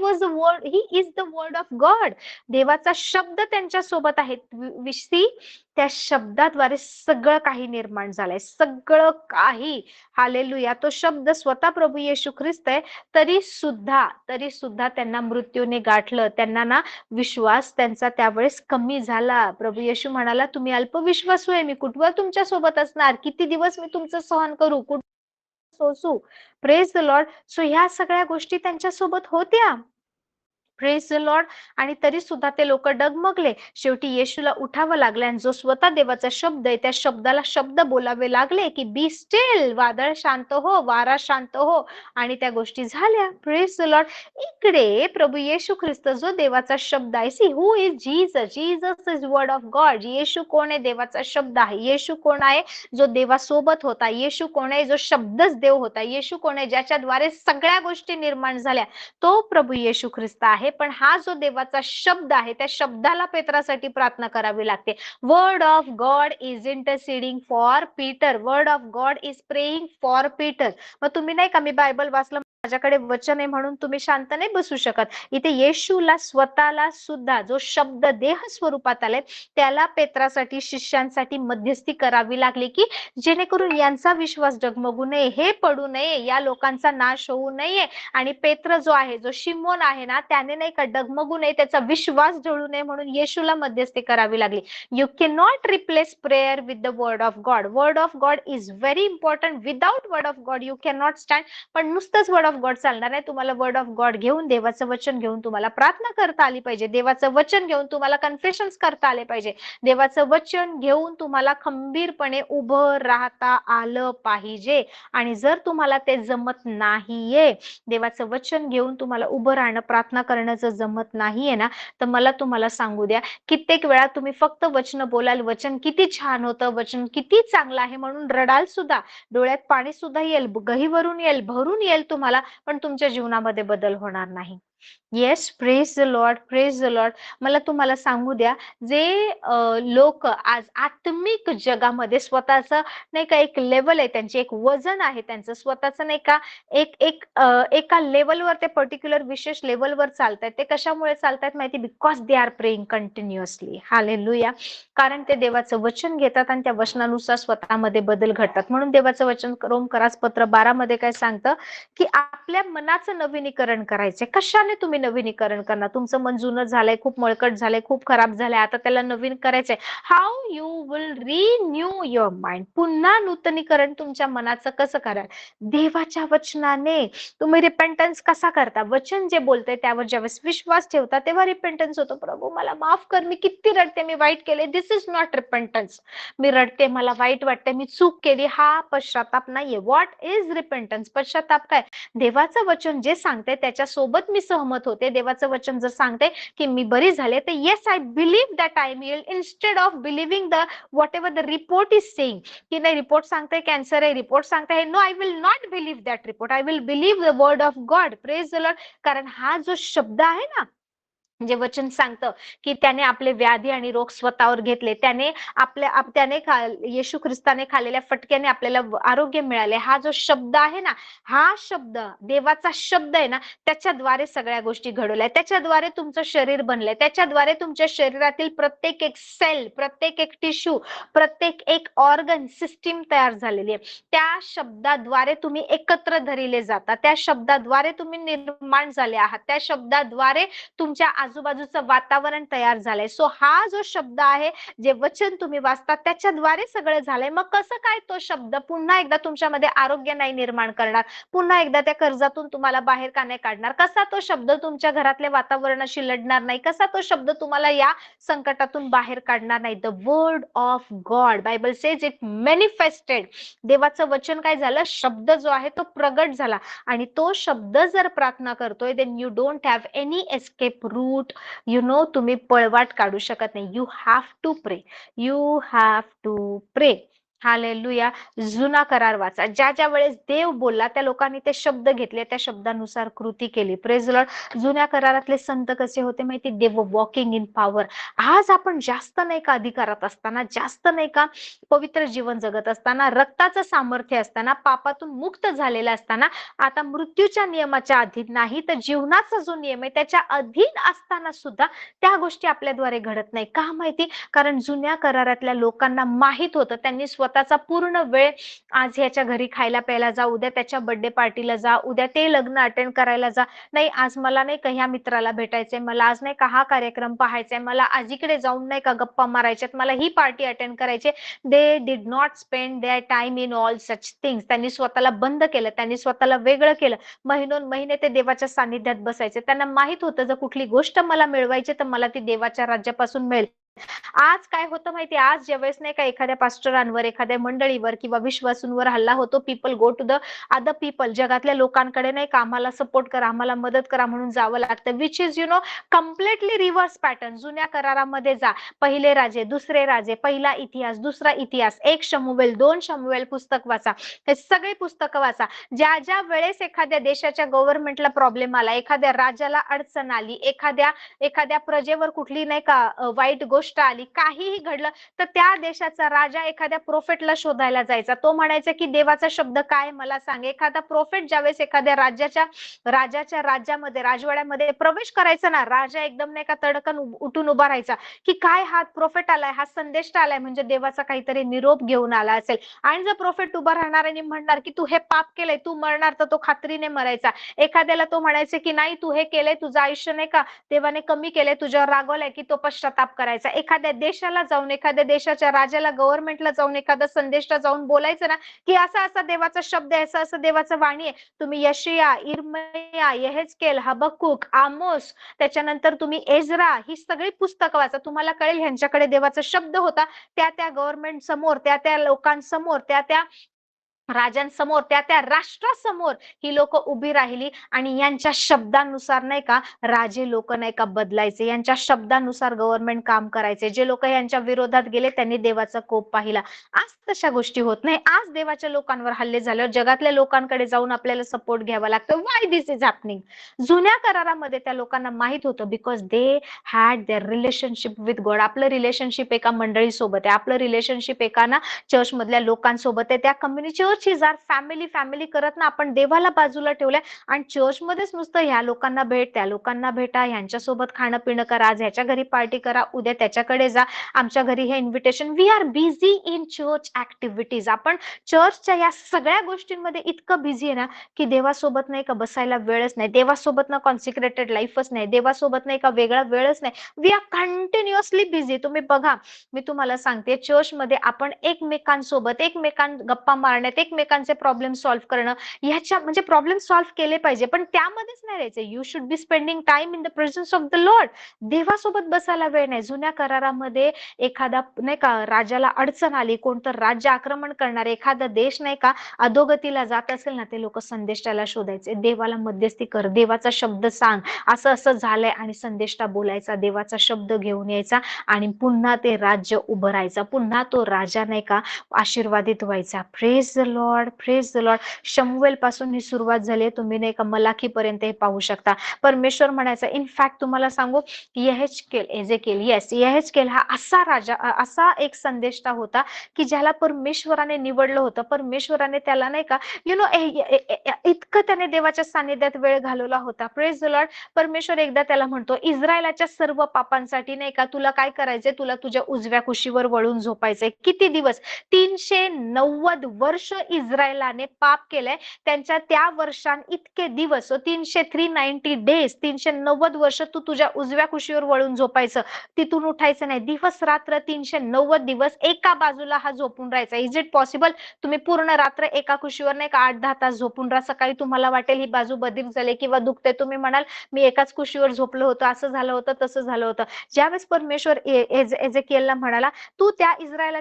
is the word of God. देवाचा शब्द त्यांच्या सोबत आहे. त्या शब्दाद्वारे सगळं काही निर्माण झालंय, सगळं काही. हालेलुया. तो शब्द स्वतः प्रभू येशू ख्रिस्त आहे. तरी सुद्धा त्यांना मृत्यूने गाठलं. त्यांना ना विश्वास त्यांचा त्यावेळेस कमी झाला. प्रभू येशू म्हणाला, तुम्ही अल्पविश्वासू आहे, मी कुठवर तुमच्या सोबत असणार, किती दिवस मी तुमचं सहन करू, कुठं सोसू. Praise the Lord. सो ह्या सगळ्या गोष्टी त्यांच्या सोबत होत्या. Praise the Lord. आणि तरी सुद्धा ते लोक डगमगले. शेवटी येशूला उठावं लागलं आणि जो स्वतः देवाचा शब्द आहे त्या शब्दाला शब्द बोलावे लागले की बी स्टिल, वादळ शांत हो, वारा शांत हो, आणि त्या गोष्टी झाल्या. Praise the Lord. इकडे प्रभू येशू ख्रिस्त जो देवाचा शब्द आहे, see who is Jesus. Jesus is word of God. Yeshu कोण आहे? देवाचा शब्द आहे. येशू कोण आहे? जो देवासोबत होता. येशू कोण आहे? जो शब्दच देव होता. येशू कोण आहे? ज्याच्याद्वारे सगळ्या गोष्टी निर्माण झाल्या. तो प्रभू येशू ख्रिस्त आहे. पण हा जो देवाचा शब्द आहे त्या शब्दाला पेत्रासाठी प्रार्थना करावी लागते. Word of God is interceding for Peter. Word of God is praying for Peter. मग तुम्ही नाही का, मी बायबल वाचलं, माझ्याकडे वचन आहे म्हणून तुम्ही शांत नाही बसू शकत. इथे येशूला स्वतःला सुद्धा जो शब्द देह स्वरूपात आले त्याला पेत्रासाठी, शिष्यांसाठी मध्यस्थी करावी लागली की जेणेकरून यांचा विश्वास डगमगू नये, हे पडू नये, या लोकांचा नाश होऊ नये. आणि पेत्र जो आहे, जो शिमोन आहे ना, त्याने नाही का डगमगू नये, त्याचा विश्वास ढळू नये म्हणून येशूला मध्यस्थी करावी लागली. You can not replace prayer with the word of God. Word of God is very important. Without word of God you can not stand. पण नुसतंच वर्ड ऑफ गॉड चालणार नाही. तुम्हाला वर्ड ऑफ गॉड घेऊन, देवाचं वचन घेऊन तुम्हाला प्रार्थना करता आली पाहिजे. देवाचं वचन घेऊन तुम्हाला कन्फेशन्स करता आले पाहिजे. देवाचं वचन घेऊन तुम्हाला खंबीरपणे उभं राहता आलं पाहिजे. आणि जर तुम्हाला ते जमत नाहीये, देवाचं वचन घेऊन तुम्हाला उभं राहणं, प्रार्थना करणं जमत नाहीये ना, तर मला तुम्हाला सांगू द्या, कित्येक वेळा तुम्ही फक्त वचन बोलाल, वचन किती छान होतं, वचन किती चांगलं आहे म्हणून रडाल सुद्धा, डोळ्यात पाणी सुद्धा येईल, गहीवरून येईल, भरून येईल तुम्हाला, पण तुमच्या जीवनामध्ये बदल होणार नाही. Yes, praise the Lord, praise the Lord. मला तुम्हाला सांगू द्या, जे लोक आज आत्मिक जगामध्ये स्वतःचं नाही का एक लेवल आहे, त्यांची एक वजन आहे, त्यांचं स्वतःचं नाही का एका लेवलवर, ते पर्टिक्युलर विशेष लेवलवर चालतायत. ते कशामुळे चालतायत माहिती? Because they are praying continuously. Hallelujah. कारण ते देवाचं वचन घेतात आणि त्या वचनानुसार स्वतःमध्ये बदल घडतात. म्हणून देवाचं वचन रोमकरास पत्र 12 मध्ये काय सांगतं की आपल्या मनाचं नवीनीकरण करायचंय. कशाने तुम्ही नवीनीकरण करणार? तुमचं मन जुनं झालंय, खूप मळकट झालंय, खूप खराब झालंय, आता त्याला नवीन करायचंय. How you will renew your mind. पुन्हा नूतनीकरण तुमच्या मनाचं कसं कराल? देवाच्या वचनाने. तुम्ही रिपेंटन्स कसा करता? वचन जे बोलतंय त्यावर ज्यावेळेस विश्वास ठेवता तेव्हा रिपेंटन्स होतो. प्रभू मला माफ कर, मी किती रडते, मी वाईट केले. दिस इज नॉट रिपेंटन्स. मी रडते, मला वाईट वाटते, मी चूक केली, हा पश्चाताप नाहीये. What is repentance? पश्चाताप काय? देवाचं वचन जे सांगते त्याच्यासोबत मी सहमत होते. देवाचं वचन जर सांगते की मी बरी झाले, तर yes, I believe that I am healed, instead of believing the whatever the report is saying. की नाही, रिपोर्ट सांगते कॅन्सर आहे, रिपोर्ट सांगते no, I will not believe that report. I will believe the word of God. Praise the Lord. कारण हा जो शब्द आहे ना, जे वचन सांगतं की त्याने आपले व्याधी आणि रोग स्वतःवर घेतले, त्याने येशू ख्रिस्ताने खाल्लेल्या फटक्याने आपल्याला आरोग्य मिळाले. हा जो शब्द आहे ना, हा शब्द, देवाचा शब्द आहे ना, त्याच्याद्वारे सगळ्या गोष्टी घडवल्या, त्याच्याद्वारे तुमचं शरीर बनलंय, त्याच्याद्वारे तुमच्या शरीरातील प्रत्येक एक सेल, प्रत्येक एक टिश्यू, प्रत्येक एक ऑर्गन सिस्टीम तयार झालेली आहे. त्या शब्दाद्वारे तुम्ही एकत्र धरिले जाता, त्या शब्दाद्वारे तुम्ही निर्माण झाले आहात, त्या शब्दाद्वारे तुमच्या आजूबाजूचं वातावरण तयार झालंय. सो हा जो शब्द आहे, जे वचन तुम्ही वाचता त्याच्याद्वारे सगळं झालंय. मग कसं काय तो शब्द पुन्हा एकदा तुमच्यामध्ये आरोग्य नाही निर्माण करणार, पुन्हा एकदा त्या कर्जातून तुम्हाला बाहेर का नाही काढणार? कसा तो शब्द तुमच्या घरातल्या वातावरणाशी लढणार नाही? कसा तो शब्द तुम्हाला या संकटातून बाहेर काढणार नाही? The word of God, Bible says it manifested. देवाचं वचन काय झालं? शब्द जो आहे तो प्रगट झाला. आणि तो शब्द जर प्रार्थना करतोय, then you don't have any escape route. तुम्ही पळवाट काढू शकत नाही. You have to pray. You have to pray. Hallelujah. जुना करार वाचा. ज्या ज्या वेळेस देव बोलला त्या लोकांनी ते शब्द घेतले, त्या शब्दानुसार कृती केली. Praise Lord. जुन्या करारातले संत कसे होते माहिती? दे वर वॉकिंग इन पॉवर. आज आपण जास्त नाही का अधिकारात असताना, जास्त नाही का पवित्र जीवन जगत असताना, रक्ताचं सामर्थ्य असताना, पापातून मुक्त झालेला असताना, आता मृत्यूच्या नियमाच्या अधीन नाही तर जीवनाचा जो नियम आहे त्याच्या अधीन असताना सुद्धा त्या गोष्टी आपल्याद्वारे घडत नाही. का माहिती? कारण जुन्या करारातल्या लोकांना माहित होतं, त्यांनी स्वतःचा पूर्ण वेळ आज ह्याच्या घरी खायला प्यायला जा, उद्या त्याच्या बर्थडे पार्टीला जा, उद्या ते लग्न अटेंड करायला जा, नाही आज मला नाही का ह्या मित्राला भेटायचंय, मला आज नाही का हा कार्यक्रम पाहायचाय, मला आज इकडे जाऊन नाही का गप्पा मारायच्यात, मला ही पार्टी अटेंड करायची. They did not spend their time in all such things. त्यांनी स्वतःला बंद केलं, त्यांनी स्वतःला वेगळं केलं. महिने ते देवाच्या सानिध्यात बसायचे. त्यांना माहित होतं जर कुठली गोष्ट मला मिळवायची तर मला ती देवाच्या राज्यापासून मिळेल. आज काय होतं माहिती? आज ज्यावेळेस नाही का एखाद्या पास्टरांवर, एखाद्या मंडळीवर किंवा विश्वासूंवर हल्ला होतो, people go to the other people. जगातल्या लोकांकडे नाही का आम्हाला सपोर्ट करा, आम्हाला मदत करा म्हणून जावं लागतं. Which is completely reverse pattern. जुन्या करारामध्ये जा, पहिले राजे, दुसरे राजे, पहिला इतिहास, दुसरा इतिहास, 1 शमूएल, 2 शमूएल पुस्तक वाचा. हे सगळे पुस्तकं वाचा. ज्या ज्या वेळेस एखाद्या देशाच्या गव्हर्नमेंटला प्रॉब्लेम आला, एखाद्या राजाला अडचण आली, एखाद्या प्रजेवर कुठली नाही का वाईट गोष्ट आली, काहीही घडलं, तर त्या देशाचा राजा एखाद्या प्रोफेटला शोधायला जायचा. तो म्हणायचा की देवाचा शब्द काय मला सांग. एखादा प्रोफेट ज्यावेळेस एखाद्या राजाच्या राज्यामध्ये, राजवाड्यामध्ये प्रवेश करायचा ना, राजा एकदम नाही का तडकन उठून उभा राहायचा की काय हा प्रोफेट आलाय, हा संदेश आलाय, म्हणजे देवाचा काहीतरी निरोप घेऊन आला असेल. आणि जर प्रोफेट उभा राहणार आणि म्हणणार की तू हे पाप केलंय, तू मरणार, तर तो खात्रीने मरायचा. एखाद्याला तो म्हणायचे की नाही तू हे केलंय, तुझं आयुष्य नाही का देवाने कमी केलंय, तुझ्यावर रागवलंय, की तो पश्चाताप करायचा. एखाद्या देशाला जाऊन, एखाद्या देशाच्या राजाला, गव्हर्नमेंटला जाऊन, एखाद्या संदेशला जाऊन बोलायचं ना की असा असा देवाचा शब्द आहे, असं असं देवाचं वाणी आहे. तुम्ही यशिया, इर्मया, यहेजकेल, हबक्कुक, आमोस, त्याच्यानंतर तुम्ही एज्रा, ही सगळी पुस्तकं वाचा. तुम्हाला कळेल ह्यांच्याकडे देवाचा शब्द होता. त्या गव्हर्नमेंट समोर, त्या लोकांसमोर, त्या राजांसमोर, त्या राष्ट्रासमोर ही लोक उभी राहिली आणि यांच्या शब्दानुसार नाही का राजे लोक नाही का बदलायचे, यांच्या शब्दानुसार गव्हर्नमेंट काम करायचे. जे लोक यांच्या विरोधात गेले त्यांनी देवाचा कोप पाहिला. आज तशा गोष्टी होत नाही. आज देवाच्या लोकांवर हल्ले झाल्यावर जगातल्या लोकांकडे जाऊन आपल्याला सपोर्ट घ्यावा लागतो. Why this is happening? जुन्या करारामध्ये त्या लोकांना माहित होतं, because they had their relationship with God. आपलं रिलेशनशिप एका मंडळीसोबत आहे, आपलं रिलेशनशिप एका ना चर्च मधल्या लोकांसोबत आहे. त्या community, church is our family करत ना आपण देवाला बाजूला ठेवलंय आणि चर्च मध्येच नुसतं ह्या लोकांना भेट, त्या लोकांना भेटा, ह्यांच्यासोबत खाणं पिणं करा, आज ह्याच्या घरी पार्टी करा, उद्या त्याच्याकडे जा, आमच्या घरी हे invitation. We are busy in church activities. आपण चर्चच्या या सगळ्या गोष्टींमध्ये इतकं बिझी आहे ना की देवासोबत नाही का बसायला वेळच नाही, देवासोबत ना कॉन्सिक्रेटेड लाईफच नाही, देवासोबत नाही का वेगळा वेळच नाही. We are continuously busy. तुम्ही बघा, मी तुम्हाला सांगते, चर्च मध्ये आपण एकमेकांसोबत गप्पा मारण्यात, एकमेकांचे प्रॉब्लेम सॉल्व्ह करणं, ह्याच्या म्हणजे प्रॉब्लेम सॉल्व्ह केले पाहिजे, पण त्यामध्येच नाही राहायचे. You should be spending time in the presence of the Lord. देवासोबत बसायला वेळ नाही. जुन्या करारामध्ये एखादा नाही का राजाला अडचण आली, कोणतं राज्य आक्रमण करणार, एखादा देश नाही का अधोगतीला जात असेल ना, ते लोक संदेष्टाला शोधायचे, देवाला मध्यस्थी कर, देवाचा शब्द सांग, असं असं झालंय, आणि संदेष्टा बोलायचा, देवाचा शब्द घेऊन यायचा आणि पुन्हा ते राज्य उभं राहायचं, पुन्हा तो राजा नाही का आशीर्वादित व्हायचा. Praise the Lord, praise the Lord. शमूएल पासून ही सुरुवात झाली. तुम्ही नाही का मलाखी पर्यंत हे पाहू शकता. परमेश्वर म्हणायचा, इनफॅक्ट तुम्हाला सांगू, यहेजकेल हा असा राजा, असा एक संदेष्टा होता की ज्याला परमेश्वराने निवडलं होतं. परमेश्वराने त्याला नाही का इतकं त्याने देवाच्या सानिध्यात वेळ घालवला होता. Praise the Lord. परमेश्वर एकदा त्याला म्हणतो, इस्रायलाच्या सर्व पापांसाठी नाही का तुला काय करायचंय, तुला तुझ्या उजव्या कुशीवर वळून झोपायचंय. किती दिवस? 390 वर्ष इस्रायलाने पाप केलंय त्यांच्या त्या वर्षां इतके दिवस 390 डेज 390 वर्ष तू तुझ्या उजव्या कुशीवर वळून झोपायचं, तिथून उठायचं नाही. दिवस रात्र 390 दिवस एका बाजूला हा झोपून राहायचा. Is it possible? तुम्ही पूर्ण रात्र एका कुशीवर नाही का 8-10 तास झोपून राहा, सकाळी तुम्हाला वाटेल ही बाजू बधीर झाली किंवा दुखते, तुम्ही म्हणाल मी एकाच कुशीवर झोपलो होतो, असं झालं होतं, तसं झालं होतं. ज्यावेळेस परमेश्वर एजेकिएलला म्हणाला तू त्या इस्रायल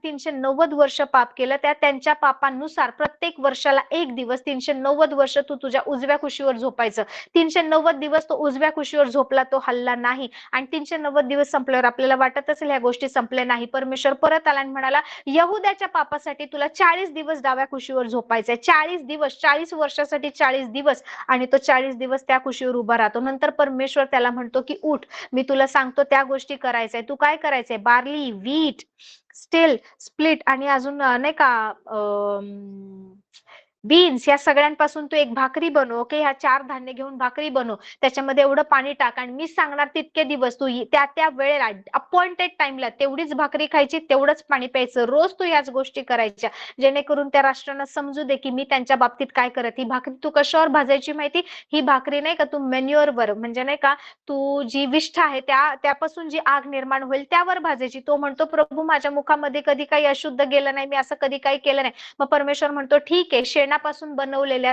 390 वर्ष पाप केलं, त्यांच्या पापांनुसार प्रत्येक वर्षाला एक दिवस 390 वर्ष तू तुझ्या उजव्या कुशीवर झोपायचं. 390 दिवस तो उजव्या कुशीवर झोपला, तो हल्ला नाही. आणि 390 दिवस संपल्यावर आपल्याला वाटत असेल ह्या गोष्टी संपल्या नाही, परमेश्वर परत आला आणि म्हणाला यहुद्याच्या पापासाठी तुला 40 दिवस डाव्या कुशीवर झोपायचंय. 40 दिवस, 40 वर्षासाठी 40 दिवस. आणि तो 40 दिवस त्या कुशीवर उभा राहतो. नंतर परमेश्वर त्याला म्हणतो की उठ, मी तुला सांगतो त्या गोष्टी करायचंय. तू काय करायचंय? बार्ली, व्हीट, स्टील, स्प्लिट आणि अजून नाही का बीन्स, या सगळ्यांपासून तू एक भाकरी बनव. ओके, ह्या 4 धान्य घेऊन भाकरी बनव, त्याच्यामध्ये एवढं पाणी टाक आणि मी सांगणार तितके दिवस तू त्या वेळेला अपॉइंटेड टाइमला तेवढीच भाकरी खायची, तेवढंच पाणी प्यायचं. रोज तू याच गोष्टी करायच्या, जेणेकरून त्या राष्ट्रांना समजू दे की मी त्यांच्या बाबतीत काय करत. ही भाकरी तू कशावर भाजायची माहिती? ही भाकरी नाही का तू मेन्युअरवर, म्हणजे नाही का तू जी विष्ठा आहे त्यापासून जी आग निर्माण होईल त्यावर भाजायची. तो म्हणतो प्रभू माझ्या मुखामध्ये कधी काही अशुद्ध गेलं नाही, मी असं कधी काही केलं नाही. मग परमेश्वर म्हणतो ठीक आहे, शेणापासून बनवलेल्या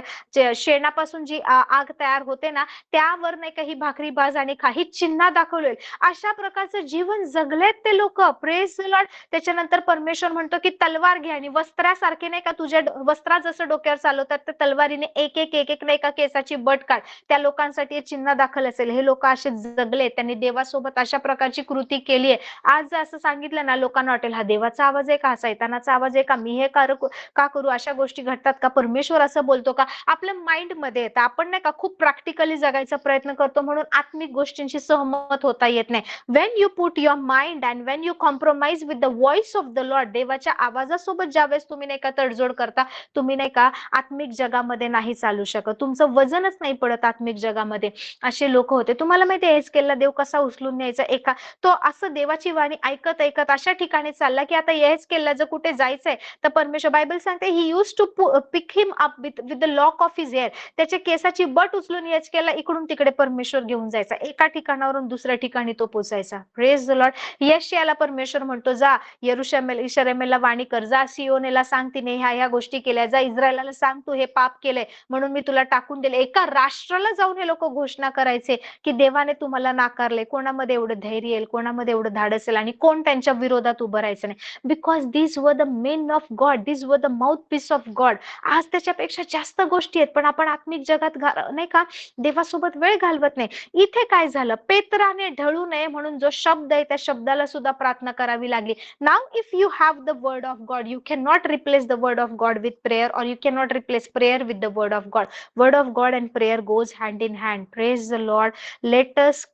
शेणापासून जी आग तयार होते ना त्यावर नाही का ही भाकरी भाज आणि काही चिन्ह दाखवले. अशा प्रकारचं जीवन जगलेत ते लोक. Praise the Lord. त्याच्यानंतर परमेश्वर म्हणतो की तलवार घे आणि वस्त्रासारखे नाही का तुझ्या वस्त्रा जसं डोक्यावर चालवतात त्या तलवारीने एक एक नाही का केसाची बट काढ. त्या लोकांसाठी चिन्ह दाखल असेल. हे लोक असे जगले, त्यांनी देवासोबत अशा प्रकारची कृती केली आहे. आज असं सांगितलं ना लोकांना वाटेल हा देवाचा आवाज आहे का, सैतानाचा आवाज आहे का, मी हे का करू, अशा गोष्टी घडतात का, परमेश्वर असं बोलतो का? आपल्या माइंड मध्ये येतं. आपण नाही का खूप प्रॅक्टिकली जगायचा प्रयत्न करतो म्हणून आत्मिक गोष्टींशी सहमत होता येत नाही. Wien you put your mind and Wien you compromise with the voice of the Lord, देवाच्या आवाजासोबत ज्यावेळेस तुम्ही नाही का तडजोड करता, तुम्ही नाही का आत्मिक जगामध्ये नाही चालू शकत. तुमचं वजनच नाही पडत आत्मिक जगामध्ये. असे लोक होते. तुम्हाला माहिती आहे केला देव कसा उचलून न्यायचा? तो असं देवाची वाणी ऐकत ऐकत अशा ठिकाणी चालला की आता केला जर कुठे जायचंय तर परमेश्वर, बायबल सांगते he use to pick him up with the lock of his hair. त्याच्या केसाची बट उचलून केला इकडून तिकडे परमेश्वर घेऊन जायचा. एका ठिकाणावरून दुसऱ्या ठिकाणी तो पोचायचा. Praise the Lord. यशायाला परमेश्वर म्हणतो जा यरूशलेमेला वाणी कर, जा सियोनेला सांग तिने ह्या गोष्टी केल्या, जा इस्रायलाला सांग तू हे पाप केलंय म्हणून मी तुला टाकून दिले. एका राष्ट्राला जाऊन हे लोक घोषणा करायचे की देवाने तुम्हाला नाकारले. कोणामध्ये एवढं धैर्य येईल, कोणामध्ये एवढं धाडस असेल आणि कोण त्यांच्या विरोधात उभं राहायचं नाही? Because this were the man of God, this were the mouth piece of God. आज त्याच्यापेक्षा जास्त गोष्टी आहेत पण आपण आत्मिक जगात नाही का देवासोबत वेळ घालवत नाही. इथे काय झालं? पेत्राने ढळू नये म्हणून जो शब्द आहे त्या शब्दाला सुद्धा प्रार्थना करावी लागली. Now if you have the word of God, you can not replace the word of God with prayer, और you can not replace prayer with the word of God. Word of God and prayer goes hand in hand. Praise the Lord. Let us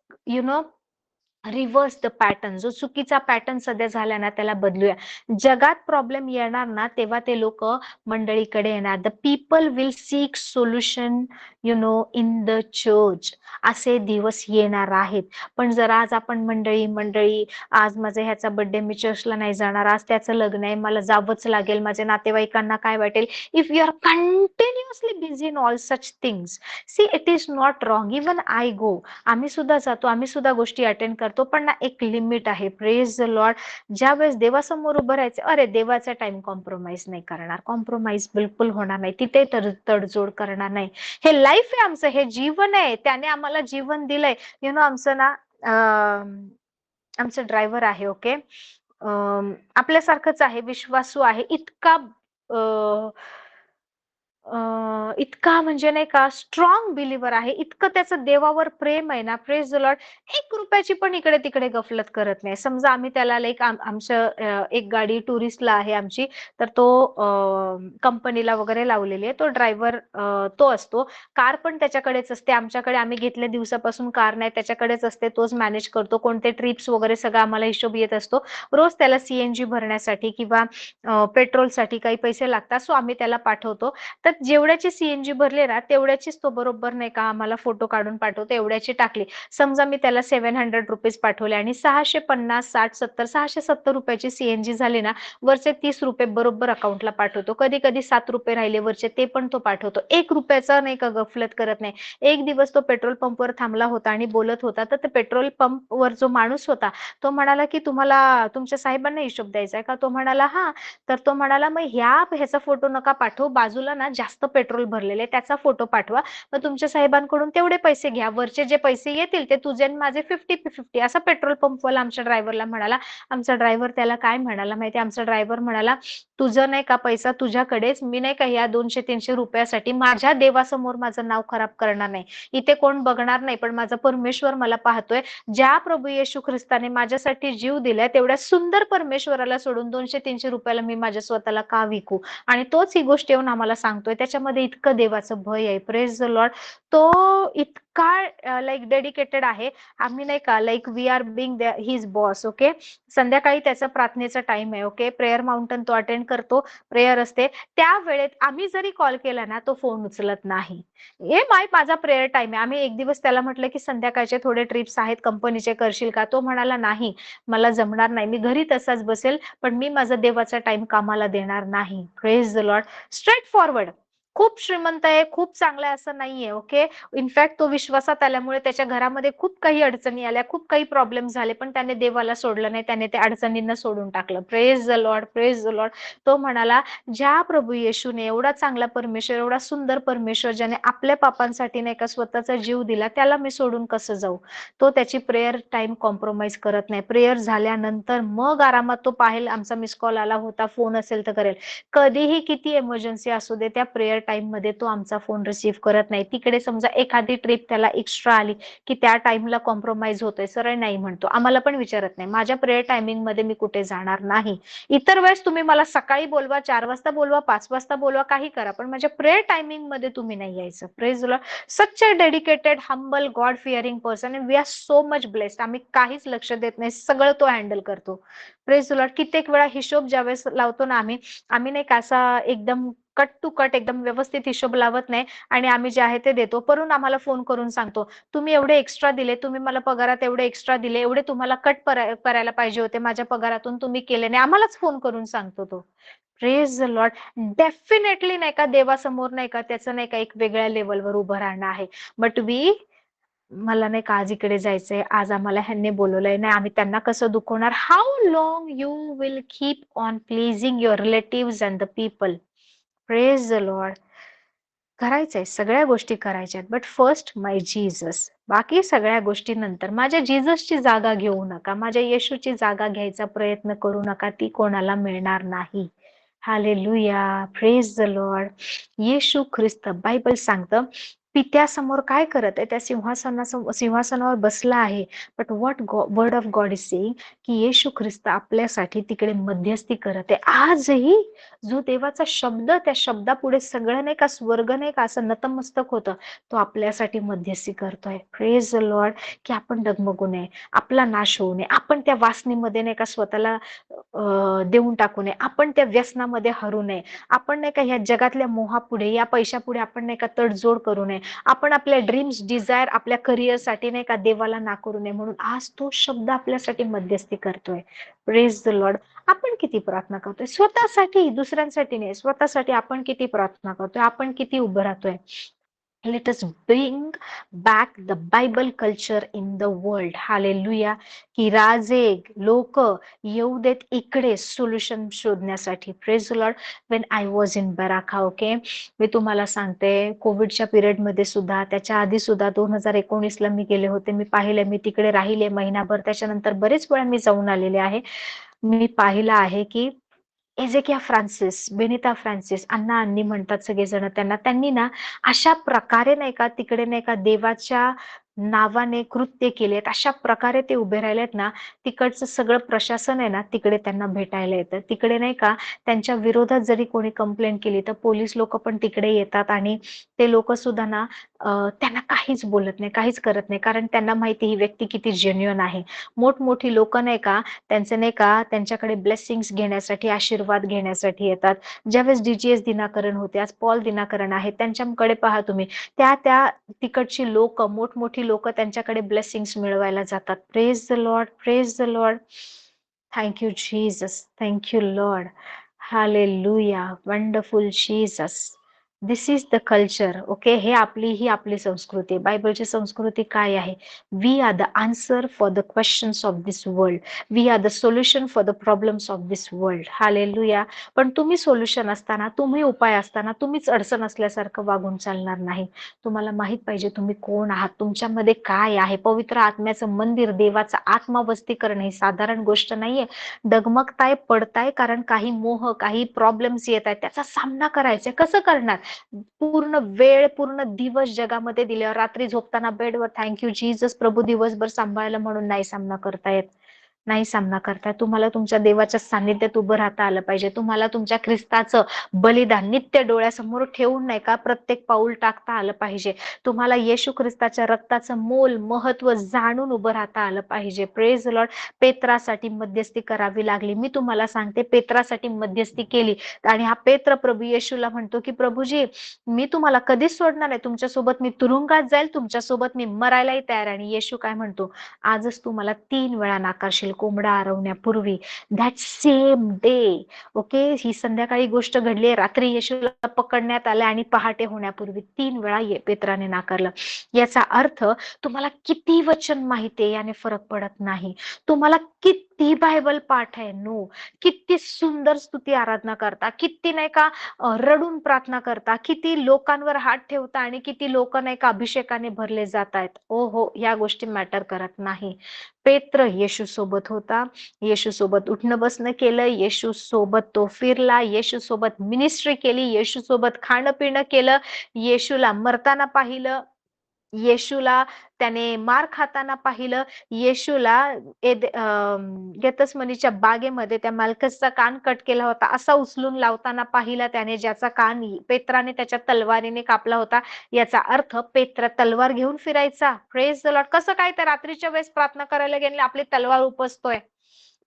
reverse the pattern. जो चुकीचा pattern सध्या झाला ना त्याला बदलूया. जगात problem येणार ना तेव्हा ते लोक मंडळीकडे येणार. The people will sick solution in the church. असे दिवस येणार आहेत. पण जर आज आपण मंडळी आज माझा ह्याचा बर्थडे, मी चर्चला नाही जाणार, आज त्याचं लग्न आहे, मला जावंच लागेल, माझ्या नातेवाईकांना काय वाटेल. If you are continuously busy in all such things, see it is not wrong. Even I go, आम्ही सुद्धा जातो, आम्ही सुद्धा गोष्टी अटेंड करतो, पण ना एक लिमिट आहे. Praise the Lord. ज्या वेळेस देवासमोर उभं राहायचं, अरे देवाचा टाइम कॉम्प्रोमाइज नाही करणार, कॉम्प्रोमाइज बिलकुल होणार नाही, तिथे तडजोड करणार नाही. हे लाईफ आहे आमचं, हे जीवन आहे, त्याने आम्हाला जीवन दिलंय. आमचं ना आमचं ड्रायव्हर आहे. ओके, आपल्यासारखंच आहे, विश्वासू आहे, इतका म्हणजे नाही का स्ट्रॉंग बिलीव्हर आहे, इतकं त्याचं देवावर प्रेम आहे ना. Praise the Lord. 1 रुपयाची पण इकडे तिकडे गफलत करत नाही. समजा आम्ही त्याला आमचं एक गाडी टुरिस्टला आहे आमची, तर तो कंपनीला वगैरे लावलेली आहे, तो ड्रायव्हर तो असतो. कार पण त्याच्याकडेच असते. आमच्याकडे आम्ही घेतल्या दिवसापासून कार नाही, त्याच्याकडेच असते, तोच मॅनेज करतो. कोणते ट्रिप्स वगैरे सगळं आम्हाला हिशोब येत असतो. रोज त्याला सीएनजी भरण्यासाठी किंवा पेट्रोलसाठी काही पैसे लागतात, सो आम्ही त्याला पाठवतो. तर जेवढ्याची सीएनजी भरले ना तेवढ्याचीच तो बरोबर नाही का आम्हाला फोटो काढून पाठवतो, एवढ्याची टाकली. समजा मी त्याला ₹700 पाठवले आणि 650, 60, 70, ₹670 सीएनजी झाली ना, वरचे ₹30 बरोबर अकाउंटला पाठवतो. कधी कधी ₹7 राहिले वरचे, ते पण तो पाठवतो. ₹1 नाही का गफलत करत नाही. एक दिवस तो पेट्रोल पंपवर थांबला होता आणि बोलत होता, तर ते पेट्रोल पंपवर जो माणूस होता तो म्हणाला की तुम्हाला तुमच्या साहेबांना हिशोब द्यायचा आहे का? तो म्हणाला हा. तर तो म्हणाला मग ह्याचा फोटो नका पाठवू, बाजूला ना जास्त पेट्रोल भरलेले त्याचा फोटो पाठवा, मग तुमच्या साहेबांकडून तेवढे पैसे घ्या, वरचे जे पैसे येतील ते तुझे आणि माझे 50-50 असा पेट्रोल पंपवाला आमच्या ड्रायव्हरला म्हणाला. आमचा ड्रायव्हर त्याला काय म्हणाला माहिती, आमचा ड्रायव्हर म्हणाला तुझं नाही का पैसा तुझ्याकडेच, मी नाही का या 200-300 रुपयासाठी माझ्या देवासमोर माझं नाव खराब करणार नाही. इथे कोण बघणार नाही, पण माझा परमेश्वर मला पाहतोय. ज्या प्रभू येशू ख्रिस्ताने माझ्यासाठी जीव दिलाय तेवढ्या सुंदर परमेश्वराला सोडून 200-300 रुपयाला मी माझ्या स्वतःला का विकू? आणि तोच ही गोष्ट येऊन आम्हाला सांगतोय. त्याच्यामध्ये इतकं देवाचं भय आहे. Praise the Lord. तो इतका लाईक डेडिकेटेड आहे. आम्ही नाही का like we are being his boss. Okay. संध्याकाळी त्याचा प्रार्थनेचा टाइम आहे. ओके. प्रेयर माउंटन तो अटेंड करतो. प्रेयर असते. त्या वेळेत आम्ही जरी कॉल केला ना तो फोन उचलत नाही. माझा प्रेयर टाइम आहे. आम्ही एक दिवस त्याला म्हटलं की संध्याकाळचे थोडे ट्रिप्स आहेत कंपनीचे, करशील का? तो म्हणाला नाही मला जमणार नाही, मी घरी तसाच बसेल, पण मी माझा देवाचा टाइम कामाला देणार नाही. Praise the Lord. Straight forward. खूप श्रीमंत आहे, खूप चांगलं आहे असं नाहीये. ओके. इनफॅक्ट तो विश्वासात आल्यामुळे त्याच्या घरामध्ये खूप काही अडचणी आल्या, खूप काही प्रॉब्लेम झाले, पण त्याने देवाला सोडलं नाही, त्याने त्या अडचणींना सोडून टाकलं. Praise the Lord. Praise the Lord. तो म्हणाला ज्या प्रभू येशूने एवढा चांगला परमेश्वर, एवढा सुंदर परमेश्वर, ज्याने आपल्या पापांसाठी नाही का स्वतःचा जीव दिला, त्याला मी सोडून कसं जाऊ? तो त्याची प्रेयर टाइम कॉम्प्रोमाइज करत नाही. प्रेयर झाल्यानंतर मग आरामात तो पाहेल आमचा मिस कॉल आला होता, फोन असेल तर करेल. कधीही किती इमर्जन्सी असू दे, त्या प्रेयर टाइम मध्ये तो आमचा फोन रिसीव्ह करत नाही. तिकडे समजा एखादी ट्रिप त्याला एक्स्ट्रा आली की त्या टाइमला कॉम्प्रोमाइज होतोय, सरळ नाही म्हणतो. आम्हाला पण विचारत नाही. माझ्या प्रेयर टायमिंग मध्ये मी कुठे जाणार नाही. इतर वेळेस तुम्ही मला सकाळी बोलवा, 4 वाजता बोलवा, 5 वाजता बोलवा, काही करा, पण माझ्या प्रेयर टायमिंग मध्ये तुम्ही नाही यायचं. Praise the Lord. Such a dedicated, humble, God fearing person, and we are so much blessed. आम्ही काहीच लक्ष देत नाही, सगळं तो हँडल करतो. Praise the Lord. कित्येक वेळा हिशोब ज्यावेळेस लावतो ना आम्ही आम्ही नाही का असा एकदम कट टू कट एकदम व्यवस्थित हिशोब लावत नाही, आणि आम्ही जे आहे ते देतो. परत आम्हाला फोन करून सांगतो तुम्ही एवढे एक्स्ट्रा दिले, तुम्ही मला पगारात एवढे एक्स्ट्रा दिले, एवढे तुम्हाला कट करायला पाहिजे होते माझ्या पगारातून, तुम्ही केले नाही. आम्हालाच फोन करून सांगतो तो. Praise the Lord. डेफिनेटली नाही का देवासमोर नाही का त्याचं नाही का एक वेगळ्या लेवलवर उभं राहणं आहे. बट मला नाही का आज इकडे जायचंय, आज आम्हाला ह्यांनी बोलवलंय, नाही आम्ही त्यांना कसं दुखवणार? How long you will keep on pleasing your relative and the people? Praise the Lord. करायचंय, सगळ्या गोष्टी करायच्यात, बट फर्स्ट माय जीसस. बाकी सगळ्या गोष्टी नंतर. माझ्या जीससची जागा घेऊ नका, माझ्या येशूची जागा घ्यायचा प्रयत्न करू नका, ती कोणाला मिळणार नाही. Hallelujah. Praise the Lord. Yeshu Christ, Bible सांगतं पित्यासमोर काय करत आहे? त्या सिंहासनावर बसला आहे. But what word of God is saying की येशू ख्रिस्त आपल्यासाठी तिकडे मध्यस्थी करत आहे. आजही जो देवाचा शब्द, त्या शब्दापुढे सगळं नाही का स्वर्ग नाही का असं नतमस्तक होतं, तो आपल्यासाठी मध्यस्थी करतोय. Praise the Lord. की आपण डगमगू नये, आपला नाश होऊ नये, आपण त्या वासनेमध्ये नाही का स्वतःला देऊन टाकू नये, आपण त्या व्यसनामध्ये हरू नये, आपण नाही का ह्या जगातल्या मोहापुढे, या पैशापुढे आपण नाही का तडजोड करू नये, आपण आपल्या ड्रीम्स, डिझायर, आपल्या करिअरसाठी नाही का देवाला नाकारू नये. म्हणून आज तो शब्द आपल्यासाठी मध्यस्थी करतोय. Praise the Lord. आपण किती प्रार्थना करतोय स्वतःसाठी, दुसऱ्यांसाठी नाही, स्वतःसाठी आपण किती प्रार्थना करतोय, आपण किती उभं राहतोय? Let us bring back the Bible culture in the world. Hallelujah. की राजे लोक येऊ देत इकडे सोल्युशन शोधण्यासाठी. Praise Lord. When I was in बराखा. ओके. मी तुम्हाला सांगते कोविडच्या पिरियड मध्ये सुद्धा, त्याच्या आधी सुद्धा 2019ला मी गेले होते. मी पाहिले, मी तिकडे राहिले महिनाभर. त्याच्यानंतर बरेच वेळा मी जाऊन आलेले आहे. मी पाहिलं आहे की एजेकिया फ्रान्सिस, बेनिता फ्रान्सिस, अण्णा अण्णी म्हणतात सगळेजण त्यांना, त्यांनी ना अशा प्रकारे नाही का तिकडे नाही का देवाच्या नावाने कृत्य केलेत, अशा प्रकारे ते उभे राहिलेत ना, तिकडचं सगळं प्रशासन आहे ना तिकडे त्यांना भेटायला येतं. तिकडे नाही का त्यांच्या विरोधात जरी कोणी कंप्लेंट केली तर पोलीस लोक पण तिकडे येतात आणि ते लोक सुद्धा ना त्यांना काहीच बोलत नाही, काहीच करत नाही, कारण त्यांना माहिती ही व्यक्ती किती जेन्युइन आहे. मोठमोठी लोक नाही का त्यांचे नाही का त्यांच्याकडे ब्लेसिंग्स घेण्यासाठी, आशीर्वाद घेण्यासाठी येतात. ज्यावेळेस डीजीएस दिनाकरण होते, आज पॉल दिनाकरण आहे, त्यांच्याकडे पहा तुम्ही, त्या त्या तिकडची लोक, मोठमोठी लोक त्यांच्याकडे ब्लेसिंग्स मिळवायला जातात. Praise the Lord, praise the Lord. Thank you Jesus, thank you Lord. Hallelujah, wonderful Jesus. This is the culture. Okay, हे ही आपली संस्कृती. बायबलची संस्कृती काय आहे? We are the answer for the questions of this world. We are the solution for the problems of this world. Hallelujah. पण तुम्ही सोल्युशन असताना, तुम्ही उपाय असताना, तुम्हीच अडचण असल्यासारखं वागून चालणार नाही. तुम्हाला माहित पाहिजे तुम्ही कोण आहात, तुमच्यामध्ये काय आहे. पवित्र आत्म्याचं मंदिर, देवाचा आत्मा वस्ती करणं ही साधारण गोष्ट नाहीये. डगमगताय, पडताय, कारण काही मोह, काही प्रॉब्लेम्स येत आहेत, त्याचा सामना करायचा. कसं करणार? पूर्ण वेळ, पूर्ण दिवस जगामध्ये दिल्यावर रात्री झोपताना बेडवर थँक्यू जीसस प्रभू दिवसभर सांभाळलं म्हणून नाही सामना करतायत, नाही सामना करताय. तुम्हाला तुमच्या देवाच्या सानिध्यात उभं राहता आलं पाहिजे. तुम्हाला तुमच्या ख्रिस्ताचं बलिदान नित्य डोळ्यासमोर ठेवून नाही का प्रत्येक पाऊल टाकता आलं पाहिजे. तुम्हाला येशू ख्रिस्ताच्या रक्ताचं मोल, महत्व जाणून उभं राहता आलं पाहिजे. Praise Lord. पेत्रासाठी मध्यस्थी करावी लागली. मी तुम्हाला सांगते, पेत्रासाठी मध्यस्थी केली आणि हा पेत्र प्रभू येशूला म्हणतो की प्रभूजी, मी तुम्हाला कधीच सोडणार नाही, तुमच्यासोबत मी तुरुंगात जाईल, तुमच्यासोबत मी मरायलाही तयार. आणि येशू काय म्हणतो? आजच तू मला 3 वेळा नाकारशील कोंबडा आरवण्यापूर्वी. That same day. ओके, ही संध्याकाळी गोष्ट घडली, रात्री येशूला पकडण्यात आलं आणि पहाटे होण्यापूर्वी 3 वेळा पेत्राने नाकारलं. याचा अर्थ तुम्हाला किती वचन माहिती आहे याने फरक पडत नाही. तुम्हाला किती बायबल पाठ आहे, नो, किती सुंदर स्तुती आराधना करता, किती नाही का रडून प्रार्थना करता, किती लोकांवर हात ठेवता आणि किती लोक नाही का अभिषेकाने भरले जात आहेत. ओ हो, या गोष्टी मॅटर करत नाही. पेत्र येशू सोबत होता, येशू सोबत उठणं बसणं केलं, येशू सोबत तो फिरला, येशू सोबत मिनिस्ट्री केली, येशू सोबत खाणं पिणं केलं, येशूला मरताना पाहिलं, येशूला त्याने मार खाताना पाहिलं, येशूला गेतसमनीच्या बागेमध्ये त्या मालकसचा कान कट केला होता असा उचलून लावताना पाहिला त्याने, ज्याचा कान पेत्राने त्याच्या तलवारीने कापला होता. याचा अर्थ पेत्र तलवार घेऊन फिरायचा. Praise the Lord. कसं काय? तर रात्रीच्या वेळेस प्रार्थना करायला गेले, आपली तलवार उपसतोय.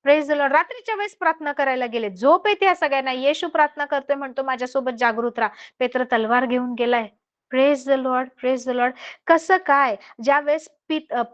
Praise the Lord. रात्रीच्या वेळेस प्रार्थना करायला गेले, झोप येते या सगळ्यांना, येशू प्रार्थना करतोय, म्हणतो माझ्यासोबत जागृत राहा. पेत्र तलवार घेऊन गेलाय. Praise the Lord, praise the Lord. कसं काय? ज्या वेळेस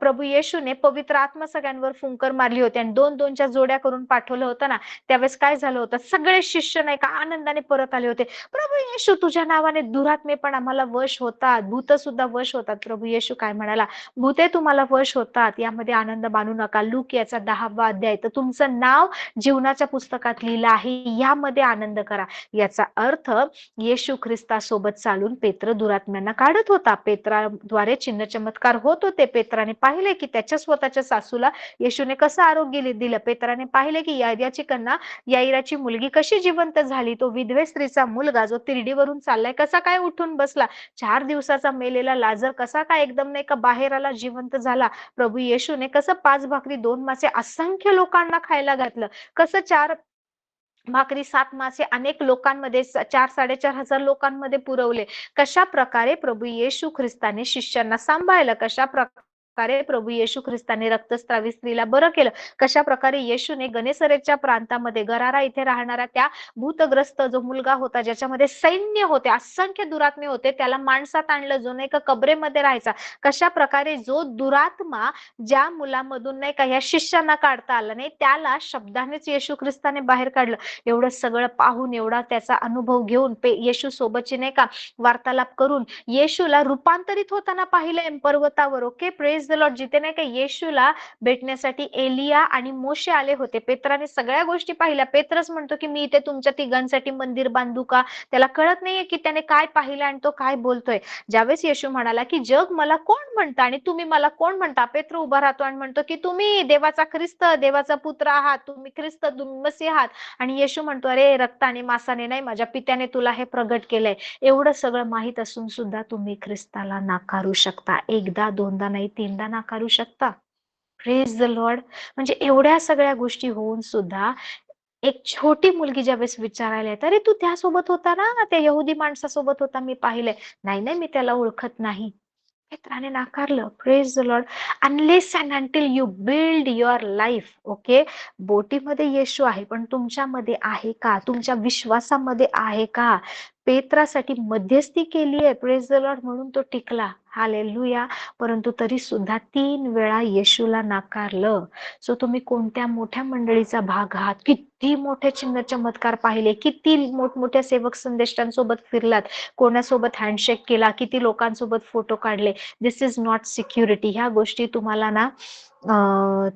प्रभू येशूने पवित्र आत्मा सगळ्यांवर फुंकर मारली होती आणि 2-2च्या जोड्या करून पाठवलं होतं ना, त्यावेळेस काय झालं होतं? सगळे शिष्य नाही का आनंदाने परत आले होते. प्रभू येशू, तुझ्या नावाने दुरात्मे पण आम्हाला वश होतात, भूत सुद्धा वश होतात. प्रभू येशू काय म्हणाला? भूते तुम्हाला वश होतात, यामध्ये आनंद मानू नका. लूक याचा 10वा अध्याय. तर तुमचं नाव जीवनाच्या पुस्तकात लिहिलं आहे, यामध्ये आनंद करा. याचा अर्थ येशू ख्रिस्तासोबत चालून पेत्र दुरात्म्यांना काढत होता. पेत्राद्वारे चिन्ह चमत्कार होत होते. पेत्राने पाहिले की त्याच्या स्वतःच्या सासूला येशूने कसं आरोग्य दिलं. पेत्राने पाहिले की याईराची कन्या, याईराची मुलगी कशी जिवंत झाली. तो विधवे स्त्रीचा मुलगा जो तिरडीवरून चाललाय कसा काय उठून बसला. 4 दिवसाचा मेलेला लाजर कसा काय एकदम नाही का बाहेर आला, जिवंत झाला. प्रभू येशूने कसं 5 भाकरी 2 मासे असंख्य लोकांना खायला घातलं. कसं 4 भाकरी 7 मासे अनेक लोकांमध्ये, 4-4.5 हजार लोकांमध्ये पुरवले. कशा प्रकारे प्रभू येशू ख्रिस्ताने शिष्यांना सांभाळलं, कशा प्रकारे प्रभू येशू ख्रिस्ताने रक्तस्रावी स्त्रीला बरं केलं, कशा प्रकारे येशूने गनेसरेतच्या प्रांतामध्ये गरारा इथे राहणारा त्या भूतग्रस्त जो मुलगा होता, ज्याच्यामध्ये सैन्य होते, असंख्य दुरात्मे होते, त्याला माणसात आणलं, जो नाही का कबरेमध्ये राहायचा. कशा प्रकारे जो दुरात्मा ज्या मुलामधून नाही का या शिष्यांना काढता आलं नाही, त्याला शब्दानेच येशू ख्रिस्ताने बाहेर काढलं. एवढं सगळं पाहून, एवढा त्याचा अनुभव घेऊन, येशू सोबतची नाही का वार्तालाप करून येशूला रूपांतरित होताना पाहिलंय पर्वतावर. Okay, praise praise the Lord. जिथे नाही का येशूला भेटण्यासाठी एलिया आणि मोशे आले होते, पेत्राने सगळ्या गोष्टी पाहिल्या. पेत्रच म्हणतो की मी इथे तुमच्या तिघांसाठी मंदिर बांधू का? त्याला कळत नाहीये की त्याने काय पाहिलं आणि तो काय बोलतोय. ज्यावेळेस येशू म्हणाला की जग मला कोण म्हणतं आणि तुम्ही मला कोण म्हणता, पेत्र उभा राहतो आणि म्हणतो की तुम्ही देवाचा ख्रिस्त, देवाचा पुत्र आहात, तुम्ही ख्रिस्त, तुम्ही मसीह आहात. आणि येशू म्हणतो अरे रक्त आणि मांसाने नाही, माझ्या पित्याने तुला हे प्रगट केलंय. एवढं सगळं माहित असून सुद्धा तुम्ही ख्रिस्ताला नाकारू शकता. एकदा, दोनदा नाही, तीनदा नाकारू शकता. Praise the Lord. म्हणजे एवढ्या सगळ्या गोष्टी होऊन सुद्धा एक छोटी मुलगी ज्यावेळेस विचारायला येते, अरे तू त्यासोबत होता ना, त्या यहुदी माणसासोबत होता, मी पाहिलंय. नाही नाही, मी त्याला ओळखत नाही. पेत्राने नाकारलं. Praise the Lord. Unless and until you build your life, okay, बोटीमध्ये येशू आहे पण तुमच्यामध्ये आहे का? तुमच्या विश्वासामध्ये आहे का? पेत्रासाठी मध्यस्थी केली आहे, प्रेज द लॉर्ड, म्हणून तो टिकला. हालेलुया. परंतु तरी सुद्धा 3 वेळा येशूला नाकारलं. सो तुम्ही कोणत्या मोठ्या मंडळीचा भाग आहात? किती मोठे चिन्ह चमत्कार पाहिले, किती मोठमोठ्या सेवक संदेष्टांसोबत फिरलात, कोणासोबत हँडशेक केला, किती लोकांसोबत फोटो काढले. दिस इज नॉट सिक्युरिटी. ह्या गोष्टी तुम्हाला ना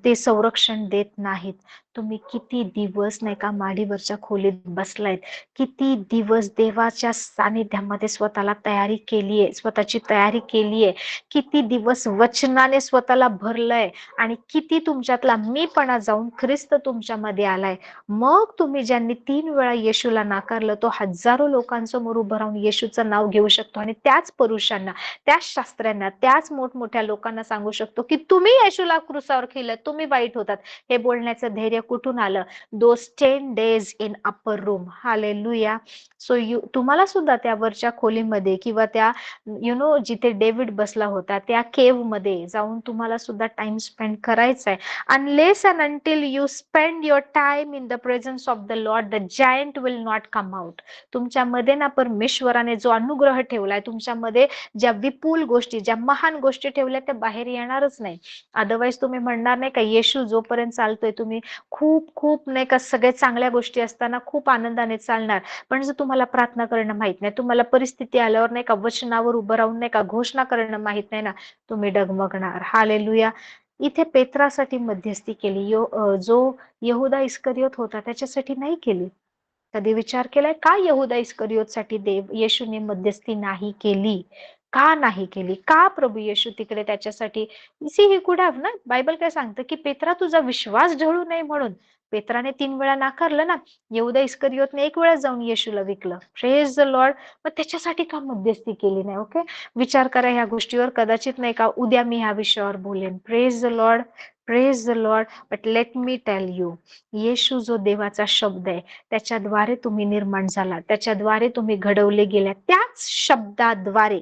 ते संरक्षण देत नाहीत. तुम्ही किती दिवस नाही का माडीवरच्या खोलीत बसलायत, किती दिवस देवाच्या सानिध्यामध्ये स्वतःला तयारी केलीये, स्वतःची तयारी केलीये, किती दिवस वचनाने स्वतःला भरलंय आणि किती तुमच्यातला मीपणा जाऊन ख्रिस्त तुमच्यामध्ये आलाय. मग तुम्ही ज्यांनी 3 वेळा येशूला नाकारलं, तो हजारो लोकांसमोर उभं राहून येशूचं नाव घेऊ शकतो आणि त्याच पुरुषांना, त्याच शास्त्र्यांना, त्याच मोठमोठ्या लोकांना सांगू शकतो की तुम्ही येशूला क्रुसावर केलं, तुम्ही वाईट होतात. हे बोलण्याचं धैर्य कुठून आलं? Those 10 days in upper room. Hallelujah. So तुम्हाला सुद्धा त्या वरच्या खोलीमध्ये किंवा त्या जिथे डेव्हिड बसला होता त्या केव्ह मध्ये जाऊन तुम्हाला सुद्धा टाइम स्पेंड करायचा आहे. Unless and until you spend your time in the presence of the Lord, the giant will not come out. तुमच्यामध्ये ना परमेश्वराने जो अनुग्रह ठेवलाय, तुमच्यामध्ये ज्या विपुल गोष्टी, ज्या महान गोष्टी ठेवल्या, त्या बाहेर येणारच नाही. अदरवाईज तुम्ही म्हणणार नाही का येशू जोपर्यंत चालतोय तुम्ही खूप खूप नाही का सगळे चांगल्या गोष्टी असताना खूप आनंदाने चालणार. पण जर तुम्हाला प्रार्थना करणं माहित नाही, तुम्हाला परिस्थिती आल्यावर नाही का वचनावर उभं राहून नाही का घोषणा करणं माहित नाही ना, तुम्ही डगमगणार. हालेलुया. इथे पेत्रासाठी मध्यस्थी केली, जो यहुदा इस्करियोत होता त्याच्यासाठी नाही केली. कधी विचार केलाय का यहुदा इस्करियोतसाठी येशूने मध्यस्थी नाही केली? का नाही केली? का प्रभू येशू तिकडे त्याच्यासाठी, सी ही कुड हॅव ना. बायबल काय सांगतं की पेत्रा तुझा विश्वास ढळू नये म्हणून. पेत्राने 3 वेळा नाकारलं ना, यहुदा इस्करियोतने 1 वेळा जाऊन येशूला विकलं. Praise the Lord. मग त्याच्यासाठी का मध्यस्थी केली नाही? ओके, विचार करा ह्या गोष्टीवर. कदाचित नाही का उद्या मी ह्या विषयावर बोलेन. Praise the Lord. Praise the Lord. But let me tell you, Yeshu जो देवाचा शब्द आहे, त्याच्याद्वारे तुम्ही निर्माण झाला, त्याच्याद्वारे तुम्ही घडवले गेल्या, त्याच शब्दाद्वारे,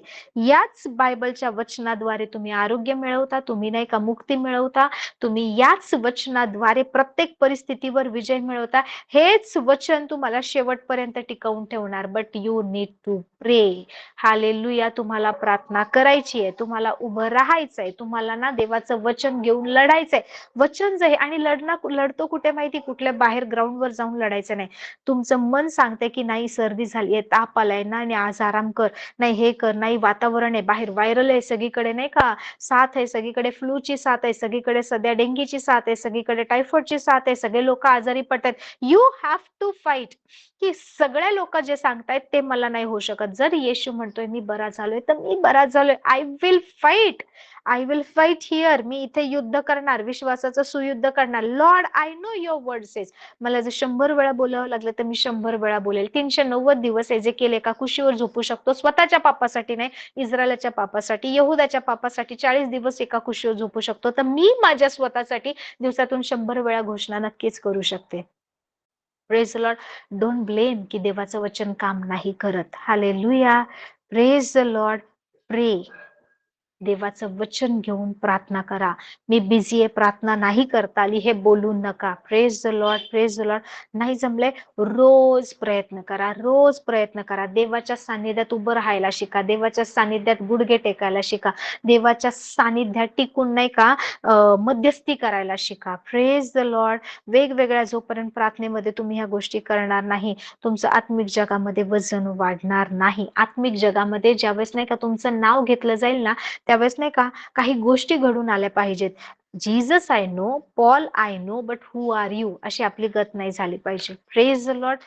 याच बायबलच्या वचनाद्वारे तुम्ही आरोग्य मिळवता, तुम्ही नाही का मुक्ती मिळवता, तुम्ही याच वचनाद्वारे प्रत्येक परिस्थितीवर विजय मिळवता. हेच वचन तुम्हाला शेवटपर्यंत टिकवून ठेवणार. But you need to pray. Hallelujah. तुम्हाला प्रार्थना करायची आहे, तुम्हाला उभं राहायचंय, तुम्हाला ना देवाचं वचन घेऊन लढायचंय. वचन जे आणि लढतो कुठे माहिती? कुठल्या बाहेर ग्राउंडवर जाऊन लढायचं नाही. तुमचं मन सांगते की नाही सर्दी झाली आहे, ताप आलाय ना, आणि आज आराम कर, नाही हे कर, नाही वातावरण आहे बाहेर व्हायरल आहे सगळीकडे नाही का, साथ आहे सगळीकडे, फ्लूची साथ आहे सगळीकडे, सध्या डेंगीची साथ आहे सगळीकडे, टायफॉइडची साथ आहे, सगळे लोक आजारी पडतात. You have to fight. की सगळे लोक जे सांगतायत ते मला नाही होऊ शकत. जर येशू म्हणतोय मी बरा झालोय तर मी बरा झालोय. I will fight. I will fight here. मी इथे युद्ध करणार, विश्वासाचं सुयुद्ध करणार. Lord I know your word says. मला जर 100 वेळा बोलावं लागलं तर मी 100 वेळा बोलेल. 390 दिवस आहे जे केले एका कुशीवर झोपू शकतो, स्वतःच्या पापासाठी नाही, इस्रायलच्या पापासाठी, यहुदाच्या पापासाठी 40 दिवस एका कुशीवर झोपू शकतो. तर मी माझ्या स्वतःसाठी दिवसातून 100 वेळा घोषणा नक्कीच करू शकते. Praise the Lord. Don't blame की देवाचं वचन काम नाही करत. हालेलुया. Praise the Lord. प्रे. देवाचं वचन घेऊन प्रार्थना करा. मी बिझी आहे, प्रार्थना नाही करता आली, हे बोलू नका. Praise the Lord. Praise the Lord. नाही जमले, रोज प्रयत्न करा, रोज प्रयत्न करा. देवाच्या सानिध्यात उभं राहायला शिका, देवाच्या सानिध्यात गुडघे टेकायला शिका, देवाच्या सानिध्यात टिकून नाही का मध्यस्थी करायला शिका. Praise the Lord. वेगवेगळ्या जोपर्यंत प्रार्थनेमध्ये तुम्ही ह्या गोष्टी करणार नाही, तुमचं आत्मिक जगामध्ये वजन वाढणार नाही. आत्मिक जगामध्ये ज्यावेळेस नाही का तुमचं नाव घेतलं जाईल ना, त्यावेळेस नाही का काही गोष्टी घडून आल्या पाहिजेत. Jesus I know, Paul I know, but who are you, अशी आपली गत नाही झाली पाहिजे. Praise the Lord.